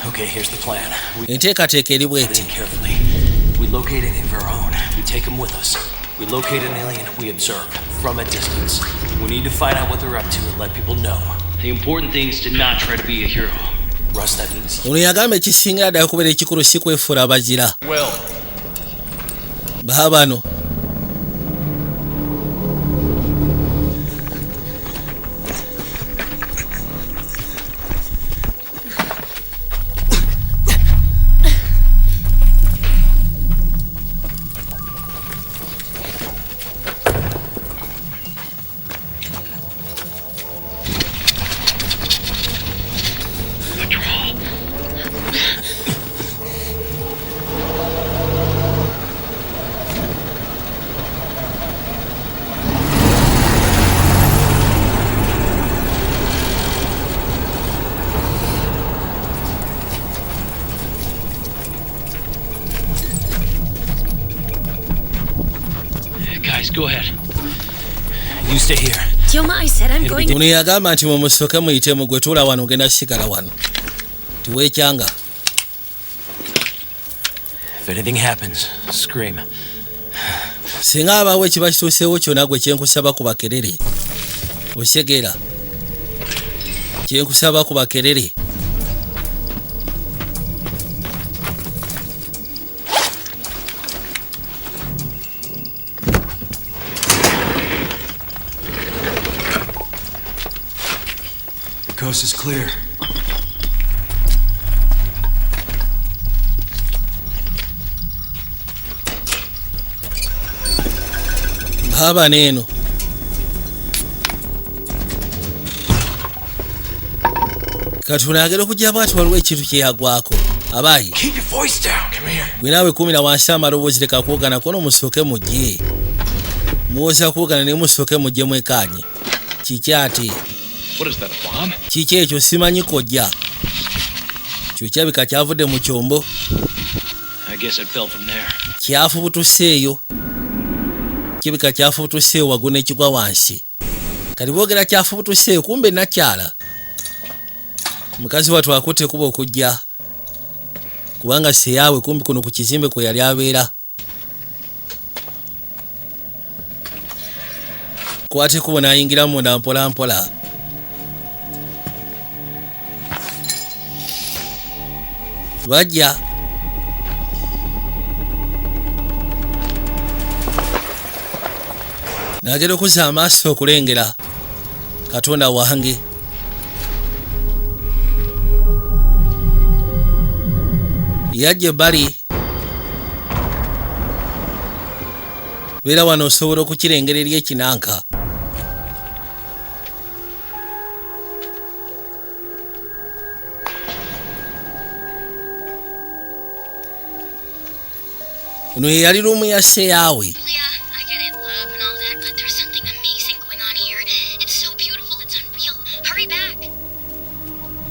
S14: Okay, here's the plan.
S1: Enteekateeka eri bw'eti.
S14: We locate an of our own. We take him with us. We locate an alien we observe from a distance. We need to find out what they're up to and let people know.
S19: The important thing is to not try to be a hero.
S14: Russ, that means...
S1: Ono yagamba ekisingira ddala okubeera ekikulu si kwefuula abazira. Baabano.
S19: Go ahead.
S14: You stay here.
S2: Yoma, I said I'm going to...
S1: Ono yagamba nti mumusooke muyitemu gwe tuula wano ogenda sigala wano. Tiweekyanga.
S14: If anything happens, scream.
S1: Singa abaawo ekiba kituuseewo kyonna gwe kyenkusaba ku bakerere. Osegeera. Kyenkusaba ku bakerere.
S18: Coast is clear.
S1: Baba neno. Katuna agera okujja bwatu waliwo ekintu kyeyagwako. Abayi.
S18: Keep your voice down. Come here.
S1: Gwe naawe 10 na wansi amaloboozi leka kuwogana kono musooke mujje. Muwoza kuwogana ne musooke mujje mwekanye. Kiki ate?
S19: What is that, a bomb?
S1: Kiki ekyo simanyi kojja. Kyo kyabika kyavudde mu kyombo.
S19: I guess it fell from there.
S1: Kyafu butuseeyo. Kibika kyafu butuseeyo waggulu n'ekigwa wansi. Kati boogera kyafu butuseeyo kumbe nakyala. Mukazi wattu akutte kuba okujja. Kubanga seyaawe kumbi kuno ku kizimbe kwe yali abeera. Kwate kubo n'ayingira munda mpola mpola. Bajja. Nagera okuzza amaaso okulengera. Katonda wange. Yajje bali. Beera wano osobola okukirengera eri ekinanka. Ono yali lumu ya seyaawe.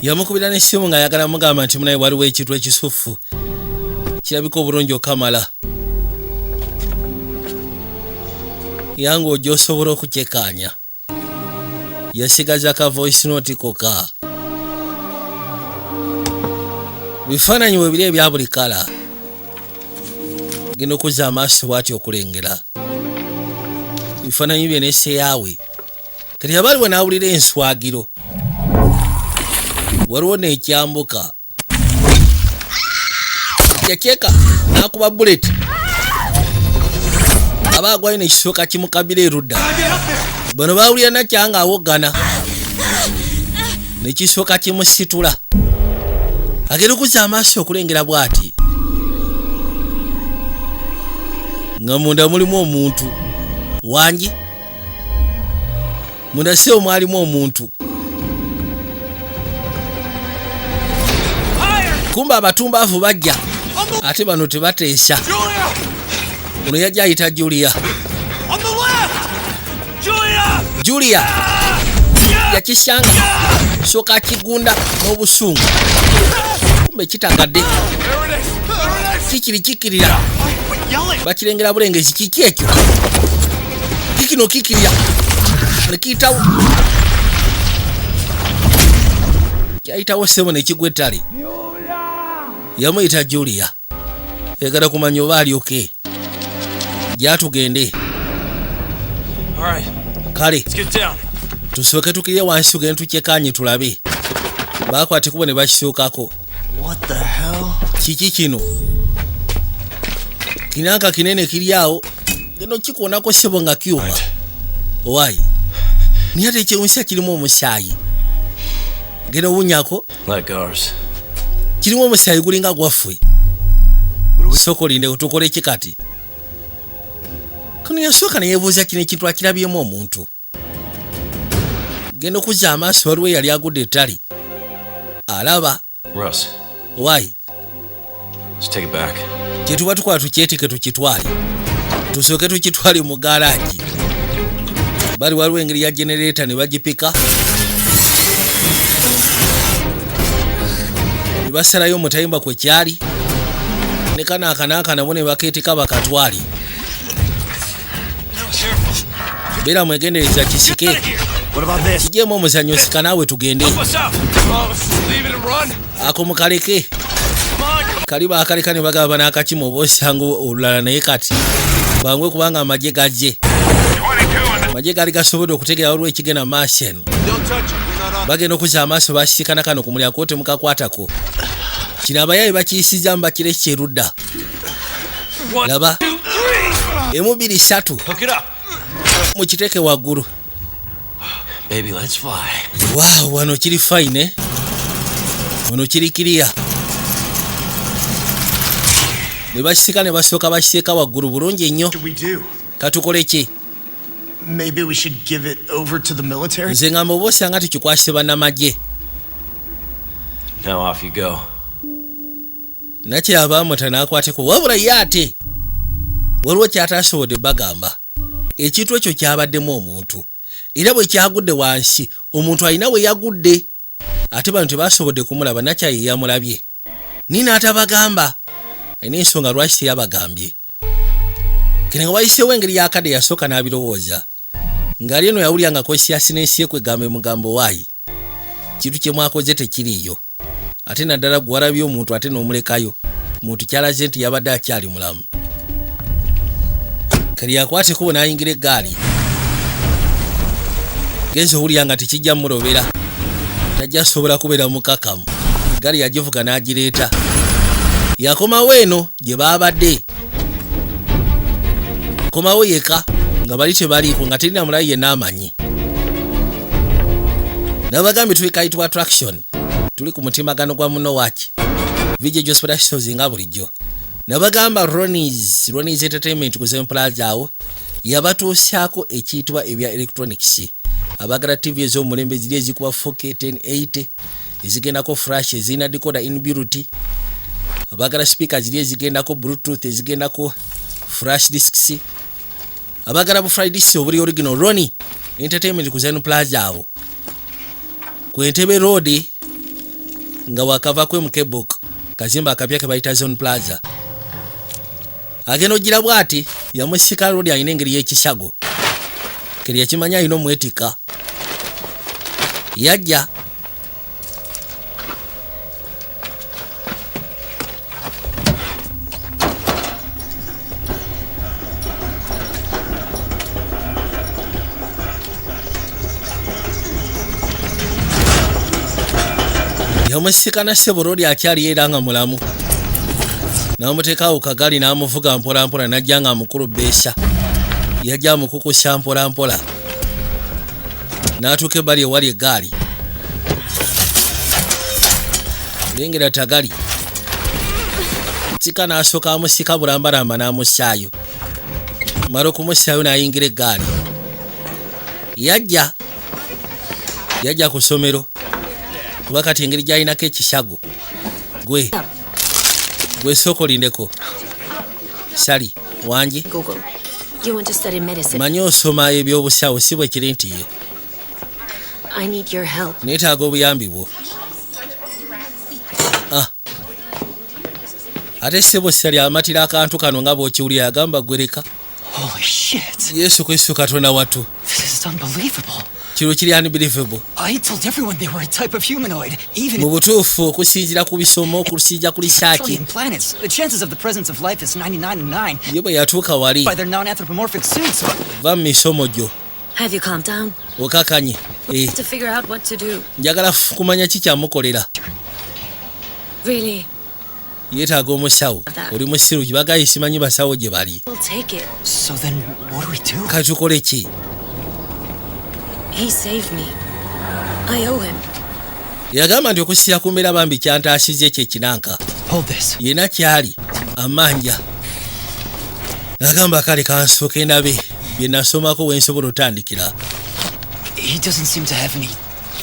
S1: Yamukubira n'essimu ng'ayagala mugamba nti munaye waliwo ekintu ekisufu. Kirabika obulungi okamala. Yange ojja osobola okukyekaanya. Yasigaza ka voice note koka. Bifaananyi bwe biri ebya buli kala. Genda okuzza amaaso bw'ati okulengera. Bifaananyi bye n'esseyaawe. Kati abali bwe n'awulira enswagiro. Waliwo n'ekyambuka. Yakyeka n'akuba bullet. Aba agwayo n'ekisooka kimukabira erudda. Bano baawulira nakyanga awoggana. N'ekisooka kimusitula. Agenda okuzza amaaso okulengera bw'ati. Nga munda mulimu omuntu. Wangi. Munda si omwalimu omuntu. Kumba abatumbaavu bajja. Ate bano tebateesa. Ono yajja ayita Julia. Julia! Yakisanga. Soka akigunda n'obusungu. Kumbe kitagadde. kikirira bakirengera bulengezi kiki ekyo kikino kikirira nekiyitawo kyayitawo sebo nekigwetali yamuyita Julia egala kumanya oba alyoke gyatugende kale tusooke tukirye wansi tugende tukyekanye tulabe bakwate kubo ne bakisuukako. Kiki kino kinanka kinene kiri awo geno kikuonako sebo nga kyuma owaayi niye ate ekyewunyisa kirimu omusaayi geno wunyako kirimu omusaayi gulinga gwaffe soko linde tukole kikati kuno yasooka neyebuuza kino ekintu akirabyemu omuntu genda okuzza amaaso waliwo yali agudde ettali alaba owaayi kyetuba tukola tukyetike tukitwale tusooke tukitwale mu garagi bali waliwo engeri ya generator ne bagipika ne basalayo omutayimba kwe kyali ne kanaaka nabo ne bakeetika bakatwali beera mwegendereza kisike kijeemu omuzannyo sika naawe tugende ako mukaleke kali bakaleka ne bagaba n'akakimu oba osanga olulala naye kati bangwe kubanga amagye gajje amagye gali gasobodde okutegera waliwo ekigenda maaso eno bagenda okuzza amaaso basisikana kano ku mulyango temukakwatako kino abayaye bakiyisizamu bakireki erudda laba emu 2 3 mukiteeke waggulu waaw wano kiri fine wano kiri kiriya ne bakisika ne basooka bakiteeka waggulu bulungi ennyo katukole ki nze ngamba oba osanga tukikwasise bannamagye nakyabaamuta n'akwateko wabula ye ate waliwo kyatasobodde bagamba ekintu ekyo kyabaddemu omuntu era bwe kyagudde wansi omuntu alina we yagudde ate bano tebasobodde kumulaba nakyaye yamulabye nina atabagamba alina ensonga lwaki teyabagambye kene nga wayiseewo engeri yakadde yasooka n'abirowooza ng'ali eno yawulyangako siyasi yekwegamba emugambo waayi kintu kye mwakoze tekiriiyo ate naddala gwalabye omuntu ate n'omulekayo muntu kyalaze nti yabadde akyali mulamu kali yakwateko n'ayingira eggaali genza owulya nga tekijja mumulobera tajja asobola kubeera mukakamu eggaali yagivuga n'agireeta yakomawo eno gye baabadde komawo yeka nga bali tebaliiko nga terina mulayi yenna amanyi nabagambye tuli kayitibwa atraction tuli ku mutimagano gwa muno waki video specials nga bulijjo nabagamba Ronnie's Entertainment ku Zen Plaza awo yabatuusyako ekiyitibwa ebya electronics abagala TV ez'omulembe ziri ezikuba 4K 1080 ezigendako flash ezina decoder inbuilt abagala speaker ziri ezigendako bluetooth ezigendako flash discs abagala bu flash discs obuli original Ronnie Entertainment ku Zen Plaza awo ku Entebbe Road nga wakava kwe mukebok kazimba akapya ke bayita Zone Plaza ageno gira bwati yamusika road ayina engeri y'ekishago kiri yakimanya ino mwetika yajja yamusikana seborodi akyali era nga mulamu n'amuteekawo kagali n'amuvuga mpola mpola najja nga mukulu besha yajja amukukusa mpola mpola n'atuuka ebbali ewali eggaali lengera tagali sika n'asooka amusika bulambalamba n'amussaayo mala okumussaayo n'ayingira eggaali yajja ku ssomero kuba kati engeri gy'alinako ekishago gwe soko lindeko sali wangi manyi osoma ebyobusawo si bwe kiri nti ye neetaaga obuyambi bwo ate sebo sali amatira akantu kano nga bw'okiwulira yagamba gwereka.
S5: Holy shit.
S1: Yesu Kristo Katonda wattu.
S5: This is unbelievable.
S1: Kino kiri unbelievable.
S5: I told everyone they were a type of humanoid, even
S1: mu butuufu okusinziira ku bisomo okusinziira ku lisaaki.
S5: planets. The chances of the presence of life is 99.9.
S1: Ye bwe yatuuka wali.
S5: By their non-anthropomorphic suits.
S1: Va mu misomo gyo.
S2: Have you calmed down?
S1: Okakanye.
S2: To figure out what to do.
S1: Njagala kumanya ki kyamukolera.
S2: Really?
S1: Yeetaaga omusawo. Oli musiru kibagayi simanyi basawo gye bali.
S2: We'll take it.
S5: So then what do we do?
S1: Kati tukole ki?
S2: He saved me. I owe him.
S1: Yagamba nti okusinziira ku mbeera bambi kyantaasizza kye kinanka.
S5: Hold this.
S1: Yena kyali amanja. Nagamba kale kansooke ndabe bye nasomako wensobola otandikira.
S5: He doesn't seem to have any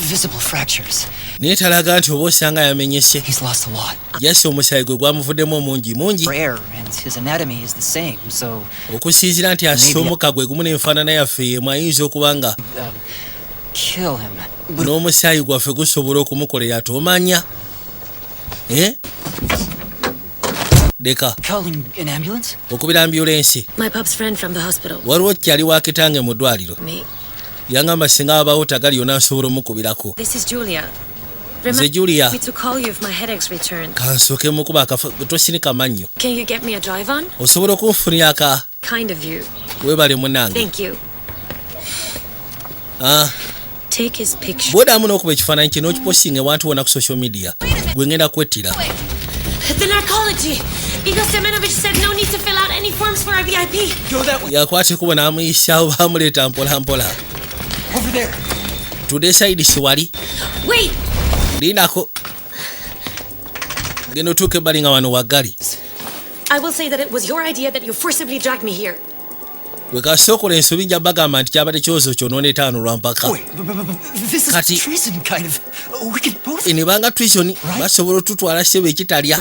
S5: visible fractures.
S1: Naye talaga nti oba osanga yamenyese.
S5: He's lost a lot.
S1: Yasi omusaayi gwe gwamuvuddemu mungi.
S5: Rare, and his anatomy is the same, so
S1: okusinziira nti asomoka gwe gumu n'enfaanana yaffe yemu ayinza okuba nga
S5: kill him.
S1: N'omusaayi gwaffe gusobola okumukolera tomanya. Deka.
S5: Calling an ambulance?
S1: Okubira ambulensi.
S2: My pup's friend from the hospital.
S1: Waliwo kyali wa kitange mu ddwaliro. Yangamba singa abawo tagali yonna asobola omukubirako.
S2: This is Julia.
S1: Nze Julia.
S2: Me to call you if my headaches return.
S1: Kansooke mukuba akafa tosinika mannyo.
S2: Can you get me a drive on?
S1: Osobola okunfunira aka.
S2: Kind of you.
S1: Weebale munnange.
S2: Thank you. Take his picture.
S1: Bw'odaamu n'okuba ekifaananyi kino okipostinga ewantu wonna ku social media. Gwe ngenda kwettira.
S2: The narcology. Igor Semenovich said no need to fill out any forms for our VIP.
S5: Go that way.
S1: Yakwate kuba n'amuyisaawo baamuleeta mpola mpola.
S5: Over there.
S1: Tudde sayidi siwali.
S2: Wait.
S1: Lindako. Genda otuuke ebbali nga wano waggali.
S2: I will say that it was your idea that you forcibly dragged me here.
S1: Bwe kasookola ensobi nja bagamba nti kyabadde kyozo kyonoonetaano lwa mpaka.
S5: Kati treason kind of. We could both.
S1: Enebanga treason basobola otutwala ssebo ekitalya.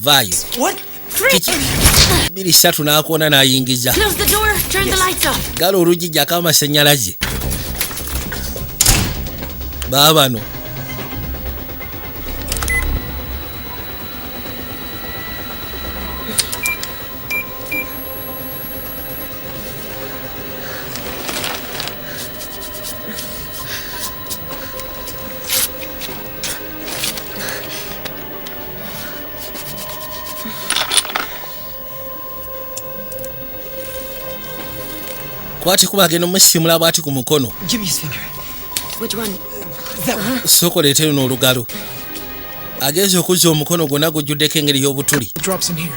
S1: Vaayo.
S5: What?
S1: 2-3 n'akoona n'ayingiza.
S2: Close the door, turn the lights off.
S1: Gala oluggi gyako amasannyalaze. Baabano. Kwati kuba agenda omusimula bw'ati ku mukono.
S5: Give me his finger.
S2: Which one?
S5: That one.
S1: Sooka leetero n'olugalo. Agenze okuzza omukono gwonna gujjuddeko engeri y'obutuli.
S5: Drop some here.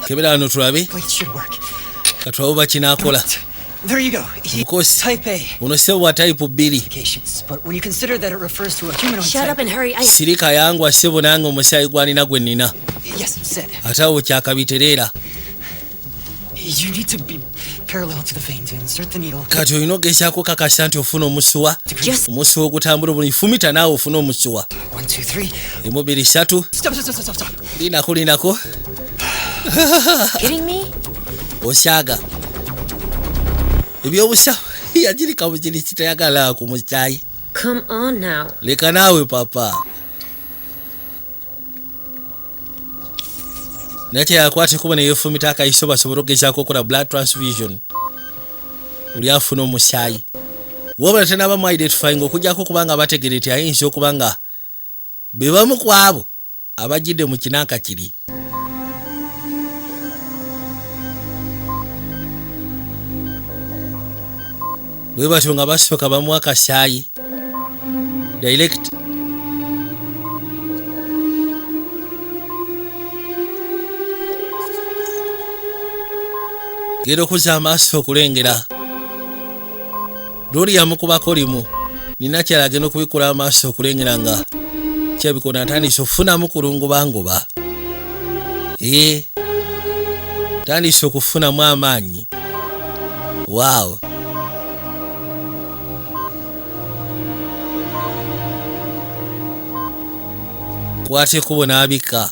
S1: Kebera wano tulabe.
S5: It should work.
S1: Katulabe kinaakola.
S5: There you go.
S1: Mukosi.
S5: Type A.
S1: Ono ssebo wa type 2.
S5: But when you consider that it refers to a humanoid
S2: Shut up and hurry.
S1: Sirika yangwa ssebo nange omusaayi gwanina gwe nnina.
S5: Yes, said.
S1: Ate awo kyakabitereera.
S5: You need to be parallel to the vein to insert the needle.
S1: Kati olina ogezaako kakasa nti ofuna omusuwa. Omusuwa ogutambula bulungi. Fumita naawe ofuna omusuwa.
S5: 1, 2, 3.
S1: 1, 2, 3.
S5: Stop.
S1: Lindako.
S2: Kidding me?
S1: Osyaga. Ebyobusawo yagirika mu kiri kitayagala ku mukyayi.
S2: Come on now.
S1: Leka naawe papa. Nakye yakwate kuba ne yeefumita akayiso basobole okugezaako okukola blood transfusion. Oli afuna omusaayi. Wabula tenabamu identifying okujjako kubanga bategere nti ayinza okuba nga be bamu ku abo abajjidde mu kinanka kiri. Bwe batyo nga basooka bamuwa akasaayi. Direct. Genda okuzza amaaso okulengera. Lori yamukubako limu. Nina kyala agenda okubikula amaaso okulengera nga kyabikona atandise okufunamu kulungubanguba. Tandise okufunamu amaanyi. Wow. Kwate kubo n'abika.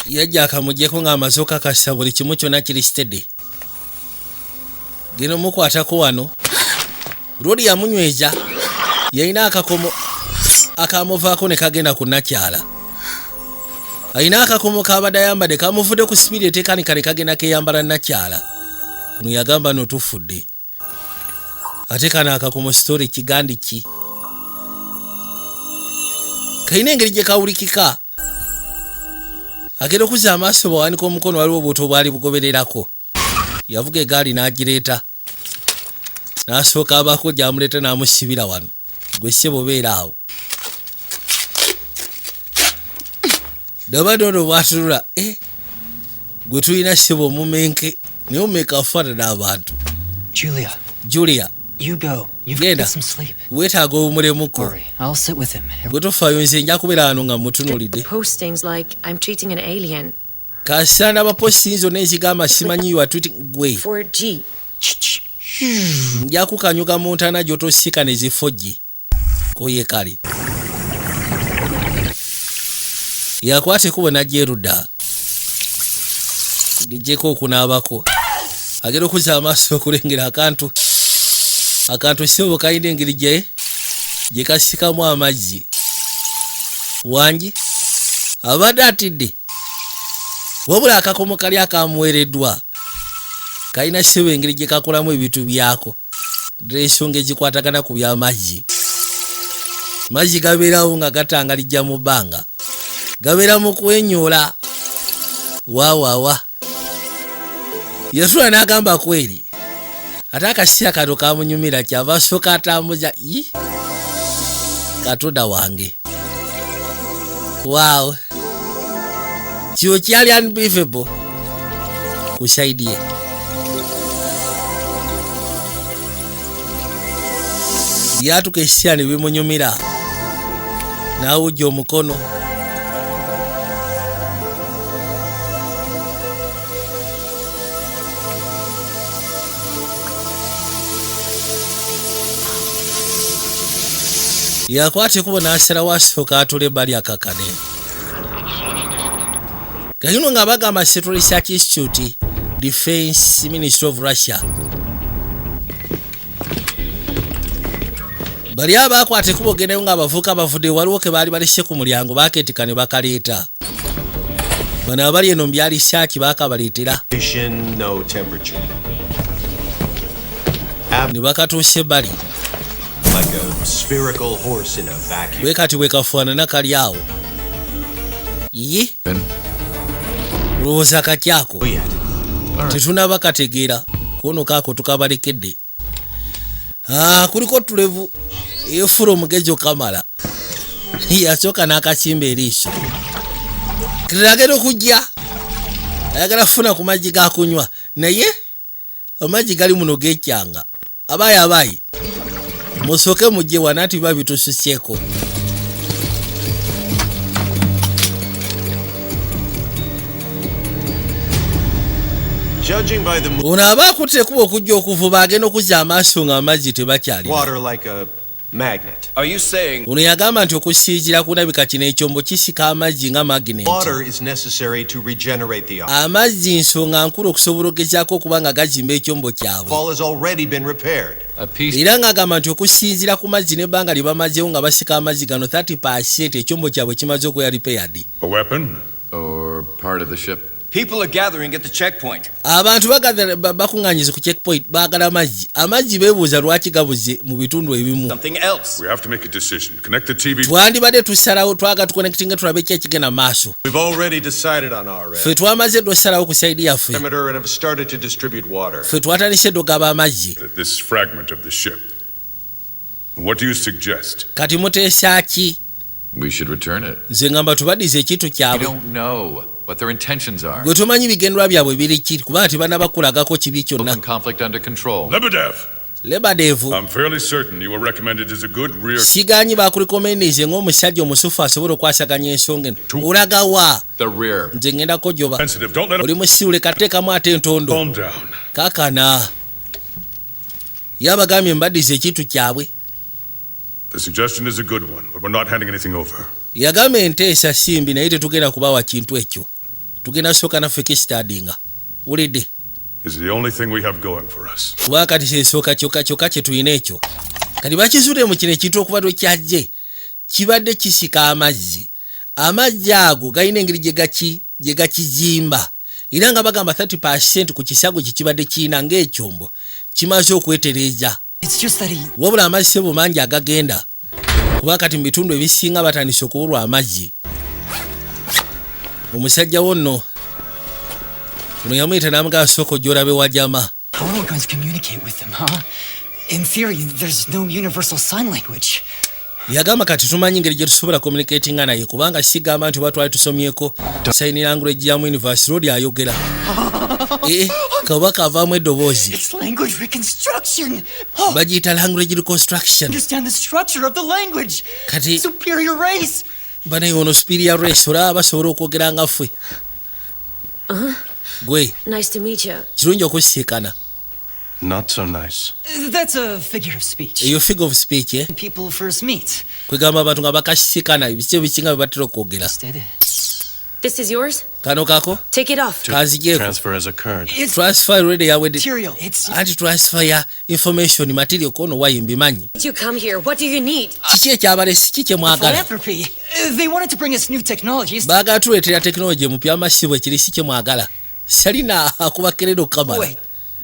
S1: Yajja akamugyeko ng'amaze okakasa buli kimu kyonna kiri steady. Genda omukwatako wano. Lodi yamunyweza. yalina akakomo akamuvaako ne kagenda ku nakyala. Alina akakomo kabadde ayambadde kamuvudde ku sipidi eteekanika ne kagenda keyambala nakyala. Ono yagamba n'otufudde. Ate kano akakomo story kigandi ki? Kayina engeri gye kawulikika. Agenda okuzza amaaso bwawanika omukono waliwo obuto bwali bugobererako. Yavuga egaali n'agireeta. N'asooka abaako gy'amuleeta n'amusibira wano. Gwe ssebo beera awo. Dabadono bw'atunula, gwe tulina ssebo omumenke naye omumenke afaanana abantu. Julia.
S5: You go. You've got some sleep.
S1: Weetaaga obumulemuko.
S5: Worry, I'll sit with him.
S1: Gwe tofaayo nze nja kubeera wano nga mutunuulidde.
S2: Postings like I'm treating an alien.
S1: Kasana baposting zonna ezigamba simanyi you are treating gwe.
S2: 4G.
S1: Nja kukanyuka mu ntana gy'otosika ne zifojji. Koye kale. Yakwata ekkubo n'ajja erudda. Gijjeko okunaabako. Agenda okuzza amaaso okulengera akantu ssebo kalina engeri gye kasikamu amazzi. Wangi abadde atidde. Wabula akakomo kali akamuweereddwa. Kalina ssebo engeri gye kakolamu ebintu byako. Ensonga ezikwatagana ku by'amazzi. Mazzi gabeerawo nga gatangalijja mu bbanga. Gabeera mu kwenyoola. Waawa. Yasula n'agamba kweri. Ate akaseera kato kamunyumira kyava asooka atambuza Katonda wange. Wow. Kyo kyali unbelievable. Kusaidie. Byatuka essira ne bimunyumira. N'awujja omukono. Yakwata ekkubo n'asalawo asooka atula ebbali akakane. Gayino nga bagamba Central Research Institute, Defense Ministry of Russia. Bali abakwata ekkubo gendayo nga abavubuka bavudde waliwo ke baali balese ku mulyango bakeetika ne bakaleeta. Bano abali eno mu bya research baakabaleetera. Ne bakatuusa ebbali.
S14: Like a spherical horse in a vacuum.
S1: Wekati wekafaanana kali awo. Lowooza kakyako. Tetunaba kategeera. Kono kaako tukabalekedde. Kuliko tulevu efula omugezi okamala. Yasooka n'akasimba eriiso. Kiragera okujja. Ayagala funa ku mazzi gakunywa. Naye amazzi gali muno geekyanga. Abaayi. Musooke mujje wanati babitususyeko. Ono aba akutte ekkubo okujja okuvuba agenda okuzza amaaso nga amazzi tebakyali. Ono yagamba nti okusinziira kulabika kino ekyombo kisika amazzi nga magneti. Amazzi nsonga nkulu okusobola okugezaako okuba nga gazimba ekyombo kyabwe. Era ng'agamba nti okusinziira ku mazzi n'ebbanga lye bamazeewo nga basika amazzi gano 30% ekyombo kyabwe kimaze okubeera repaired.
S8: A weapon?
S6: Or part of the ship?
S9: People are gathering at the checkpoint.
S1: Abantu bakunganyiza ku checkpoint baagala amazzi. Amazzi beebuuza lwaki gabuze mu bitundu ebimu.
S9: Something else.
S8: We have to make a decision. Connect the TV.
S1: Twandibadde tusalawo twaga tuconnectinga tulabe ki ekigenda maaso.
S12: We've already decided on our end.
S1: Ffe twamaze dde osalawo ku saidi yaffe.
S12: And have started to distribute water.
S1: Ffe twatandise dde ogaba amazzi.
S8: This fragment of the ship. What do you suggest?
S1: Kati muteesa ki?
S6: We should return it.
S1: Nze ngamba tubaddize ekintu kyabwe.
S6: We don't know what their intentions are.
S1: Gwe tomanyi bigendwa byabwe biri ki kubanga tebannabakulagako kibi kyonna.
S6: Conflict under control.
S1: Lebedev.
S8: I'm fairly certain you were recommended as a good rear.
S1: Siganyi bakulikomendeze ng'omusajja omusufu asobola okwasaganya ensonga eno. Olaga wa?
S6: The rear.
S1: Nze ngenda kojoba. Oli musiule kateekamu ate entondo. Kakana. Yabagambye mbaddize ekintu kyabwe.
S8: The suggestion is a good one, but we're not handing anything over.
S1: Yagamba enteesa simbi naye tetugenda kubawa kintu ekyo. Tugenda sooka naffe kisitadinga. Wulidde?
S8: Is the only thing we have going for us.
S1: Kubanga kati kyesooka kyokka kye tulina ekyo. kati bakizudde mu kino ekintu okubadde kyajje kibadde kisika amazzi ago galina engeri gye gakizimba era nga bagamba 30% ku kisago kibadde kiina ng'ekyombo kimaze okwetereza wabula amazzi sebo mangi agagenda kuba kati mu bitundu ebisinga batandise okubulwa amazzi omusajja wonno ono yamuyita n'amugamba soko gy'olabe wajama.
S5: How are we going to communicate with them, huh? In theory, there's no universal sign language.
S1: Yagamba kati tumanyi ngeri gye tusobola communicatinga naye kubanga sigamba nti oba twali tusomyeko sign language ya mu University Road ayogera. Kabaka avaamu eddoboozi.
S5: It's language reconstruction.
S1: Bagiyita language reconstruction.
S5: Understand the structure of the language.
S1: Kati
S5: superior race.
S1: Banaye ono superior race olaba basobola okwogera nga ffe. Gwe.
S2: Nice to meet you.
S1: Kirungi okusiikana.
S18: Not so nice.
S5: That's a figure of speech.
S1: Your figure of speech, eh?
S5: People first meet.
S1: Kwegamba abantu nga bakasisikana ebice bikinga bibatera okwogera.
S2: This is yours?
S1: Kano kako?
S2: Take it off.
S18: Transfer has occurred.
S1: Transfer already yawedde.
S5: Material. It's
S1: transfer ya information material kono wayimbimanyi.
S2: Did you come here? What do you need?
S1: Kiki ekyabale siki kye mwagala.
S5: Philanthropy. They wanted to bring us new technologies.
S1: Baga tuleetera technology mupya masibo ekiri siki mwagala. Salina akubakeredo kamala.
S5: Wait.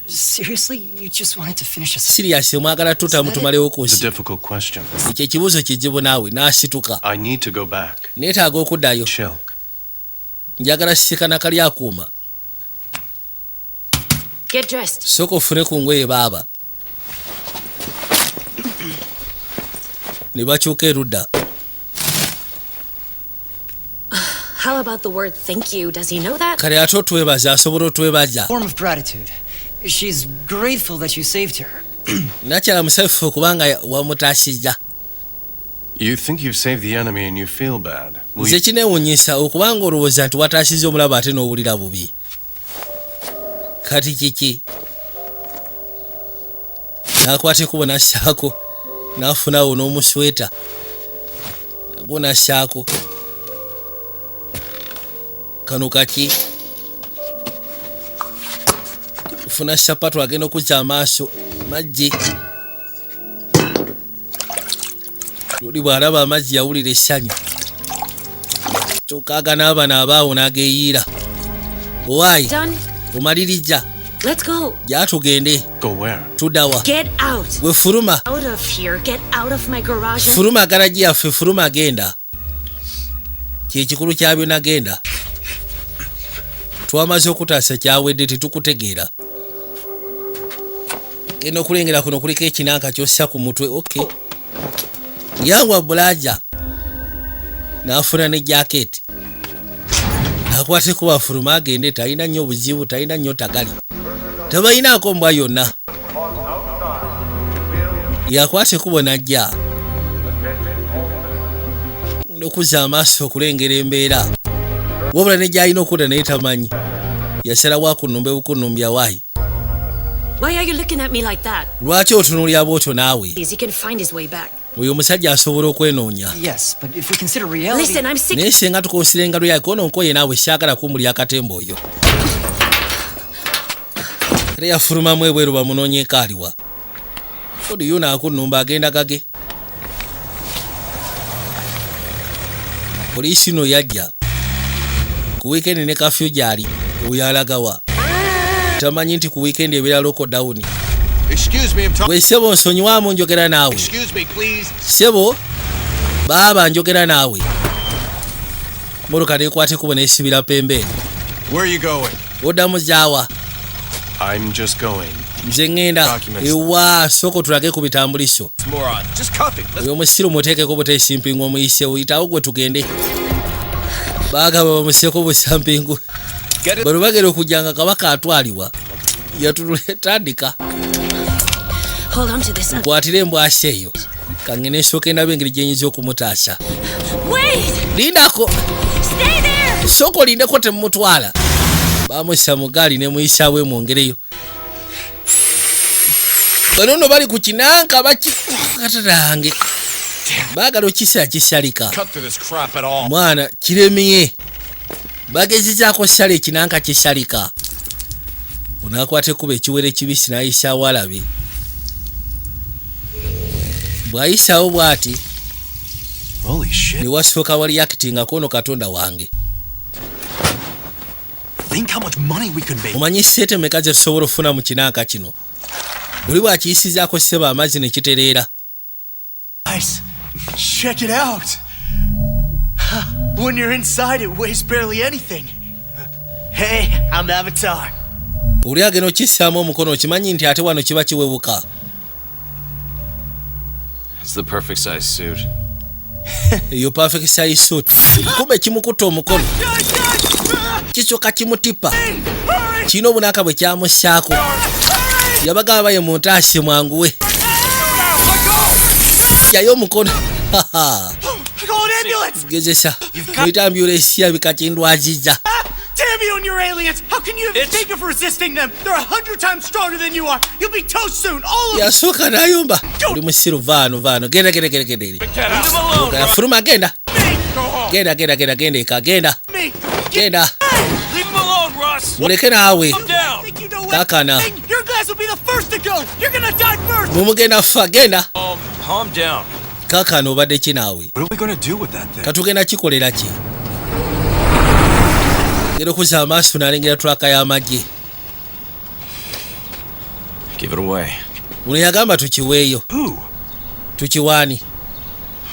S5: Seriously, you just wanted to finish us.
S1: Serious, mwagala tutamalewo kosi.
S18: It's a difficult question.
S1: Ekyo kibuzo kijibu naawe nasituka.
S18: I need to go back.
S1: Neetaaga okuddayo.
S18: Shilk.
S1: Njagala sisikana kali akuuma.
S2: Get dressed.
S1: Soko fune ku ngoye baaba. Ne bakyuka erudda.
S2: How about the word thank you? Does he know that?
S1: Kale ate otwebaza asobola otwebaza.
S5: Form of gratitude. She's grateful that you saved her.
S1: Nakyala musaifu kubanga wamutaasizza.
S18: You think you've saved the enemy and you feel bad.
S1: Nze kinewunyisa okubanga olowooza nti wataasizza omulaba ate n'owulira bubi. Kati kiki? Nakwata ekkubo nassaako. N'afunawo n'omusweta. Nagwo nassaako. Kano kaki? Funa sapatu agenda okukya amaaso. Majji. Luli bw'alaba amazzi yawulira essanyu. Kyokaaga n'abaana abaawo n'ageeyiira. Owaayi. Omalirijja.
S2: Let's go.
S1: Jja tugende.
S18: Go where?
S2: Get
S1: Tuddawa.
S2: out.
S1: Gwe fuluma.
S2: Out of here. Get out of my garage.
S1: Fuluma garagi yaffe, fuluma agenda. Kyekikulu kya byonna genda. Twamaze okutaasa kyawedde tetukutegeera. Genda okulengera kuno kuliko ekinanka kyossa ku mutwe. Okay. Yangwa bulaja. N'afuna ne jacket. Nakwate ku bafuluma agende talina nnyo buzibu, talina nnyo tagali. Tabayinaako mbwa yonna. Yakwate kubo najja. Nokuza amaaso okulengera embeera. Wabula ne gy'alina okudda naye tamanyi. Yasalawo akunnumbe bukunnumbya waayi.
S2: Why are you looking at me like that?
S1: Lwaki otunuulira bw'otyo naawe?
S2: He can find his way back.
S1: Oyo omusajja asobola okwenoonya.
S5: Yes, but if we consider reality.
S2: Listen, I'm sick.
S1: Naye senga tukonsira engalo yake ono nkoye naawe syagala kumbulya akatembo oyo. Era yafulumamu ebweru bamunoonye ekaaliwa. Odi yo naakunnumba agenda gage. Poliisi no yajja. Ku weekend ne kafyu gyali oyo alagawa. Tamanyi nti ku weekend ebeera loko down.
S12: Excuse me, I'm talking.
S1: Gwe sebo nsonyiwamu njogera naawe.
S12: Excuse me, please.
S1: Sebo baaba njogera naawe. Moroka nekwate kubona esibira pembeni.
S12: Where are you going?
S1: Oddamu zaawa.
S18: I'm just going.
S1: Nze ngenda ewa soko tulage ku bitambuliso.
S12: Moron. Just cuff him.
S1: Oyo musiru muteekeko buteesimpingu omuyise oyitawo gwe tugende. Baagaba bamuseeko busampingu. Bano bagera okujjanga kabaka atwalibwa. Yatutandika.
S2: Hold on to this.
S1: Kwatire embwasi eyo. Kangene soke nabe engeri gyenyinza okumutaasa.
S2: Wait!
S1: Lindako.
S2: Stay there!
S1: Soko lindeko temutwala. Bamussa mu gaali ne muyisaawo emwongereyo. Bano nno bali ku kinanka katatange. Baagala okisa kisalika. Mwana kiremiye. Bagezizaako sala ekinanka kisalika. Onaakwata ekkuba ekiwere kibisi n'ayisaawo alabe. bwayisawo bwati
S12: Holy shit.
S1: ne wasooka wali acting kono katonda wange.
S12: Think how much money we could make.
S1: Omanyi sente meka ze tusobola ofuna mu kinaaka kino. Buli bwakiyisizaako sseba amazzi ne kitereera.
S17: Nice. Check it out. When you're inside, it weighs barely anything. Hey, I'm Avatar.
S1: Oli agenda okissaamu omukono okimanyi nti ate wano kiba kiwebuka.
S14: It's the perfect size suit.
S1: Eyo perfect size suit. Kumbe kimukutta omukono. Kisoka kimutipa. Kino obunaaka bwe kyamussaako. Yabagamba baye muntaasi mwanguwe. Jayo omukono. Gezesa. Muyita ambulance yabika kindwaziza.
S17: Damn you and your aliens! How can you even think of resisting them? They're 100 times stronger than you are. You'll be toast soon, all of you.
S1: Yasooka n'ayumba. Oli musiru vaano. Genda. Furuma genda. Genda eka genda. Genda.
S14: Leave him alone, Russ.
S1: Muleke naawe. Kakana.
S17: Your guys will be the first to go. You're gonna die first.
S1: Mumugenda fa genda.
S14: Calm down.
S1: Kakana obadde ki naawe?
S12: What are we gonna do with that thing?
S1: Katugenda kikolera ki? Ngero kuza amaaso n'alengera traka y'amagye.
S14: Give it away.
S1: Uno yagamba tukiweeyo.
S12: Who?
S1: Tukiwaani.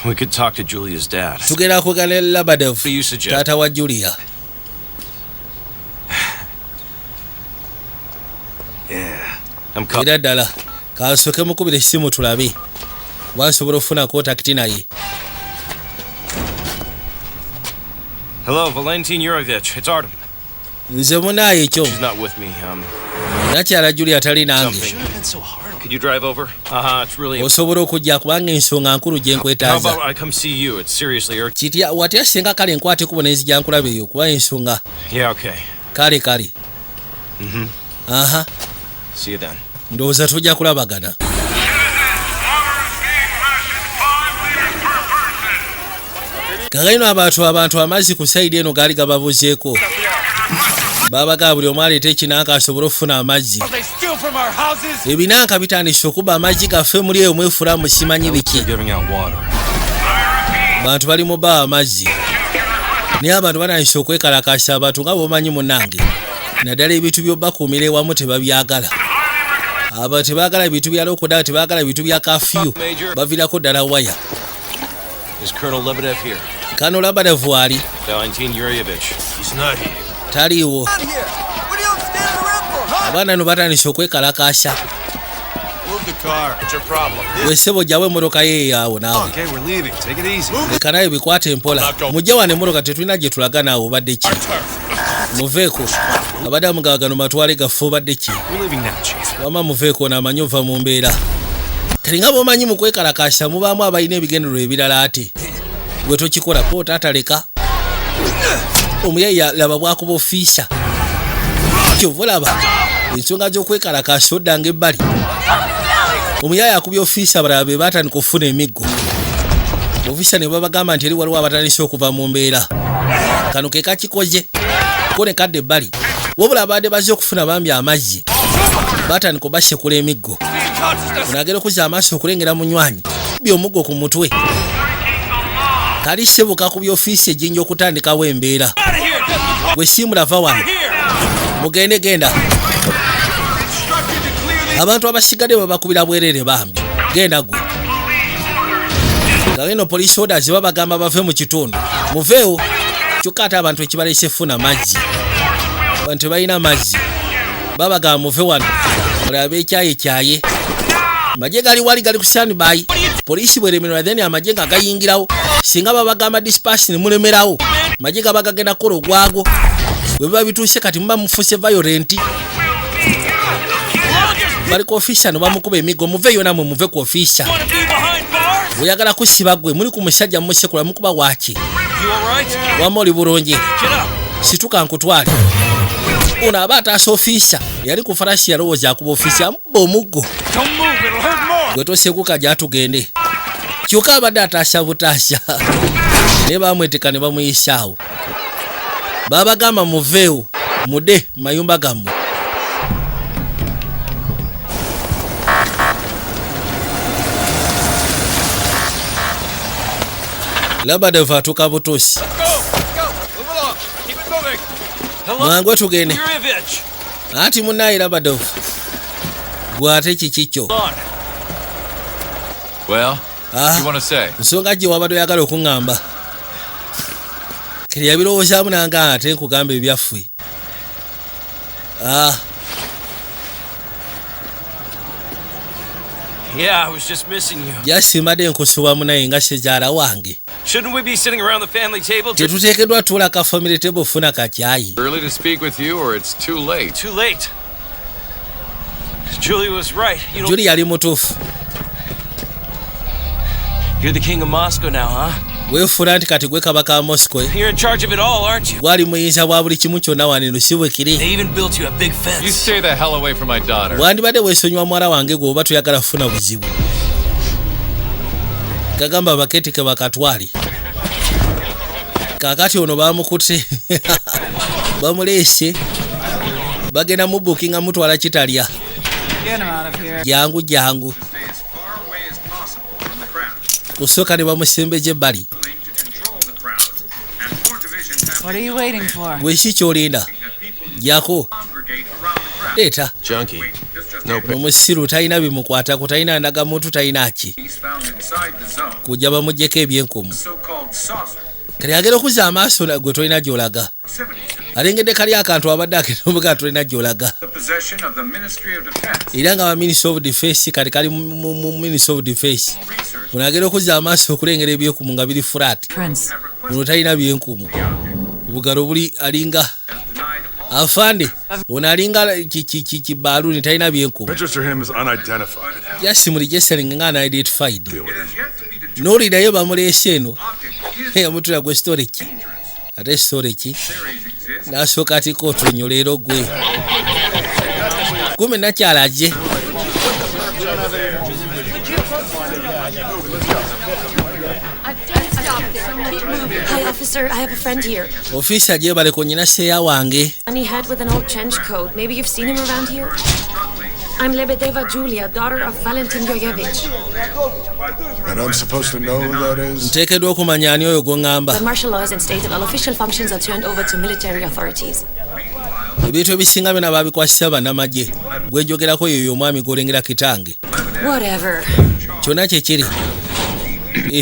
S14: We could talk to Julia's dad.
S1: Tugenda kwegala Labadev.
S14: What do you suggest?
S1: Taata wa Julia.
S12: Yeah.
S14: I'm coming.
S1: Era ddala. Kasooke mukubire essimu tulabe. Basobola ofuna kontakiti naye.
S14: Hello, Valentin Yurovich. It's Artem.
S1: Nze munaaye ekyo.
S14: She's not with me.
S1: Nakyala Julia tali nange.
S14: Could you drive over? It's really.
S1: Osobola okujja kubanga ensonga nkulu gye
S14: How
S1: nkwetaaza.
S14: about I come see you? It's seriously urgent.
S1: Kitya watya senga kale nkwate kubo nenzija nkulaba eyo kuba ensonga.
S14: Yeah, okay.
S1: Kale. Aha.
S14: See you then.
S1: Ndowooza tujja kulabagana. Kagayino abantu amazzi ku sayidi eno gaali gababuzeeko. Babaga buli omu aleeta ekinaanka asobole okufuna amazzi. Ebinaanka bitandise okuba amazzi gaffe muri eyo mwefula musimanyi biki. Bantu bali mu baa amazzi. Naye abantu batandise okwekalakasa abantu nga b'omanyi munnange. Naddala ebintu by'obbakuumira ewamu tebabyagala. Abo tebaagala bintu bya lokodaawo, tebaagala bintu bya kafiyu. Baviirako ddala waya.
S14: Is Colonel Lebedev here?
S1: Kano Labadev ali.
S14: Valentin Yurovich. He's not here.
S1: Taliiwo. Abaana no batandise okwekalakasa.
S12: Move the car. What's your problem?
S1: Gwe ssebo gyawo emmotoka ye yaawo naawe.
S12: Okay, we're leaving. Take it easy.
S1: Leka naye bikwate empola. Mujja wano emmotoka tetulina gye tulaga naawe obadde ki? Muveeko. Abadde amugawagano matwale gaffe obadde ki? Wama muveeko n'amanyi ova mu mbeera. Kati nga bw'omanyi mu kwekalakasa mubaamu abalina ebigendererwa ebirala ate. Gwe tokikola ko tataleka. Omuyayi laba bwakuba ofiisa. Kyova olaba ensonga z'okwekalakasa oddanga ebbali. Omuyayi akubye ofiisa abalala be baatandika okufuna emiggo. Ofiisa ne babagamba nti eri waliwo abatandise okuva mu mbeera. Kano ke kakikoze. Ko ne kadde ebbali. Wabula abadde bazze okufuna bambi amazzi. Baatandika obassekula emiggo. Onagera okuzza amaaso okulengera munywanyi. By'omuggo ku mutwe. Kali ssebo kakubye ofiisi ejjinja okutandikawo embeera. Gwe siimulava wano. Genda. Abantu abasigadde babakubira bwerere bambi. Genda gwe. Gawino police orders babagamba bave mu kitundu. Muveewo. Kyokka ate abantu ekibaleese funa mazzi. Abantu balina mazzi. Babagamba muve wano. Olabe ekyaye. Amagye gali wali gali ku standby. Poliisi bweremererwa then amagye nga gayingirawo. Singa babagamba disperse ne mulemerawo. Amagye gabagagenda kukola ogwago. Bwe biba bituuse kati muba mufuse violent. Bali ku officer no bamukuba emiggo muveeyo namwe muve ku officer. Oyagala kusiba gwe muli ku musajja musekula mukuba waaki. Wama oli bulungi. Situka nkutwale. Ono aba ataasa officer. Yali ku falashi yalowooza akuba officer amubba omuggo. Gwe tosekuka gyatugende. Kyokka abadde ataasa butaasa. Ne bamweteka ne bamuyisaawo. Babagamba muveewo mude mayumba gammwe. Labadov atuuka butuusi. Mwangu tugende. Ati munnaye Labadov. Gwate kikikyo.
S6: Well, what do you want to say?
S1: Nsonga gye wabadde oyagala okuŋŋamba. Kiri yabirowoozamu nange ate nkugamba ebyaffe.
S14: Yeah, I was just missing you.
S1: Yasimbadde nkusuba munaye nga sezaala wange.
S14: Shouldn't we be sitting around the family table?
S1: Tetuteekeddwa tuula ka family table funa kakyayi.
S6: Early to speak with you, or it's too late?
S14: Too late. Julie was right.
S1: Julie yali mutuufu.
S14: You're the king of Moscow now, huh?
S1: Weefuula nti kati gwe kabaka wa Moscow.
S14: You're in charge of it all, aren't you?
S1: Gwali muyinza bwa buli kimu kyonna wano si bwe kiri.
S14: They even built you a big fence.
S6: You stay the hell away from my daughter.
S1: Wandibadde weesonyiwa muwala wange gwe oba toyagala kufuna buzibu. Kagamba baketike bakatwali. Kakati ono bamukutte. Bamuleese. Bagenda mu bookinga mutwala kitalya. Jangu. Kusooka ne bamusembeje ebbali.
S10: What are you waiting for?
S1: Weki kyolinda. Jako. Leeta.
S18: Junkie. No.
S1: Omusiru talina bimukwatako, talina ndagamuntu, talina ki. Kujja bamugyeko ebyenkumu. Kali agenda okuzza amaaso gwe tolina gy'olaga. Alengedde kali akantu abadde akenoomuga tolina gy'olaga. Era nga ba Ministry of Defense kali kali mu Ministry of Defense. Ono agenda okuzza amaaso okulengera ebyenkumu nga biri flat. Ono talina byenkumu. Obugalo buli alinga afande. Ono alinga kibaaluni talina byenkumu.
S8: Register him as unidentified.
S1: Yasimuli geselling nga unidentified. N'olidayo bamuleese eno. Yamutula gwe story ki. Ate story ki. N'asooka atiko otunnyo leero gwe. Kume nakyalaje.
S2: Hi, officer. I have a friend here.
S1: Officer jebale ko nyina seya wange.
S2: Funny head with an old trench coat. Maybe you've seen him around here? I'm Lebedeva Julia, daughter of Valentin Yoyevich.
S12: And I'm supposed to know who that is?
S1: Nteekeddwa okumanya ani oyo gw'oŋŋamba.
S2: The martial law is instated. All official functions are turned over to military authorities.
S1: Ebintu ebisinga byonna babikwasisa bannamagye. Gwe njogerako yoyo omwami gw'olengera kitange.
S2: Whatever.
S1: Kyonna kye kiri.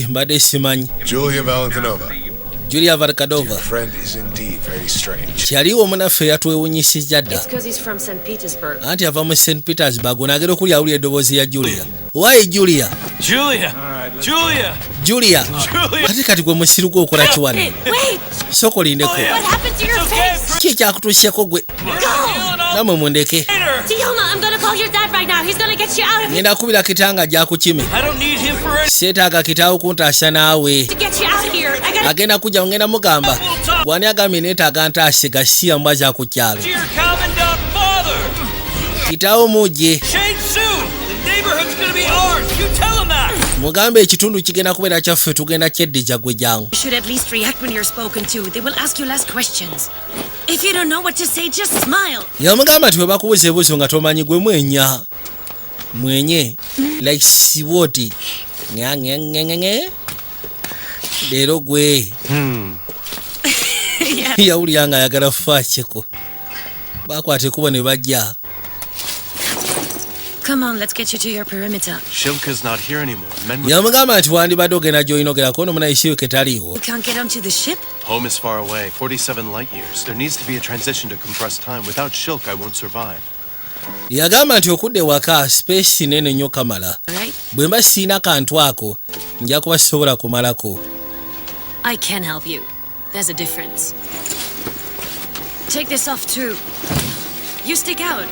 S1: Mbadde simanyi. Julia Varkadova.
S12: Friend is indeed very strange.
S1: Kyaliwo omunaffe yatwewunyisizza dda.
S2: It's because he's from St. Petersburg.
S1: Anti ava mu St. Petersburg. Onaagera okulya awulira eddoboozi ya Julia. Why Julia? Julia. Kati gwe musiru gwe okola kiwano. Sooka olindeko. Ki ekyakutuuseko gwe? Namwe mundeke.
S2: Tioma, I'm gonna call your dad right now. He's gonna get you out of here.
S1: Ngenda kubira kitanga gyakukime. Seetaaga kitaawo kuntaasa naawe. Agenda kujja ngenda mugamba. Wani agambye neetaaga ntaase gasiya mbwaza ku kyalo. Kitaawo mujje. Mugambe ekitundu kigenda kubeera kyaffe tugenda kyeddija gwe jangu.
S2: You should at least react when you're spoken to. They will ask you less questions. If you don't know what to say, just smile.
S1: Yamugamba nti bwe bakubuuza ebibuuzo nga tomanyi gwe mwenya. Mwenye. Like siwoti. Ngenge. Leero gwe. Yawulira nga ayagala faacheko. Bakwata ekkubo ne bajja.
S2: Come on, let's get you to your perimeter.
S18: Shilka's not here anymore.
S1: Yamugamba nti wandibadde ogenda gy'oyinogerako ono munayisiwe taliiwo.
S2: You can't get onto the ship?
S18: Home is far away, 47 light years. There needs to be a transition to compress time. Without Shilk, I won't survive.
S1: Yagamba nti okudde waka space nene nnyo kamala. Bwe mba siina kantu ako, nja kuba sisobola kumalako.
S2: I can help you. There's a difference. Take this off too. You stick out.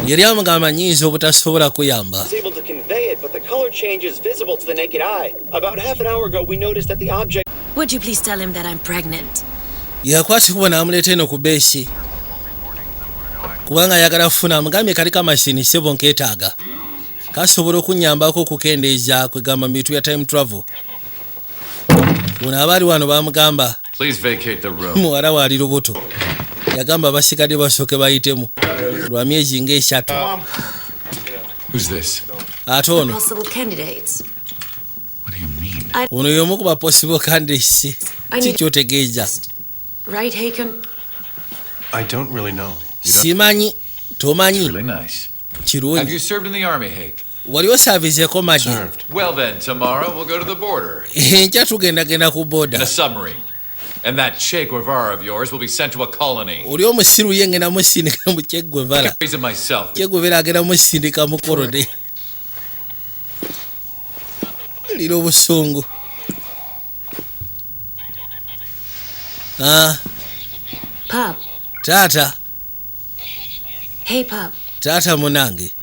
S1: Yali amugamba nnyinza obutasobola kuyamba.
S20: It's able to convey it, but the color change is visible to the naked eye. About half an hour ago, we noticed that the object...
S2: Would you please tell him that I'm pregnant?
S1: Yakwata kuba n'amuleeta eno ku beesi. Kubanga ayagala kufuna amugambye kali kamashini sebo nkeetaaga. Kasobola okunnyambako okukendeeza kwegamba mu bintu bya time travel. Ono abaali wano bamugamba.
S6: Please vacate the room.
S1: Muwala waali lubuto. Yagamba basigadde basooke bayitemu. Lwa myezi ng'eshatu.
S6: Who's this?
S1: Ate ono.
S2: Possible candidates.
S6: What do you mean?
S1: ono y'omu ku ba possible candidates kikyotegeeza.
S2: Right, Haken?
S18: I don't really know.
S1: Simanyi, tomanyi.
S6: Really nice.
S1: Kirungi.
S6: Have you served in the army, Hake?
S1: Wali osavizeeko magi?
S6: Well then, tomorrow we'll go to the border.
S1: Enkya tugendagenda ku border.
S6: In a submarine. And that Che Guevara of yours will be sent to a colony.
S1: Oli omusiru ye ngenda musindika mu Che Guevara.
S6: Raise myself.
S1: Che Guevara agenda musindika mu korode. Liro busungu.
S2: Pop.
S1: Tata.
S2: Hey, Pop.
S1: Tata munange.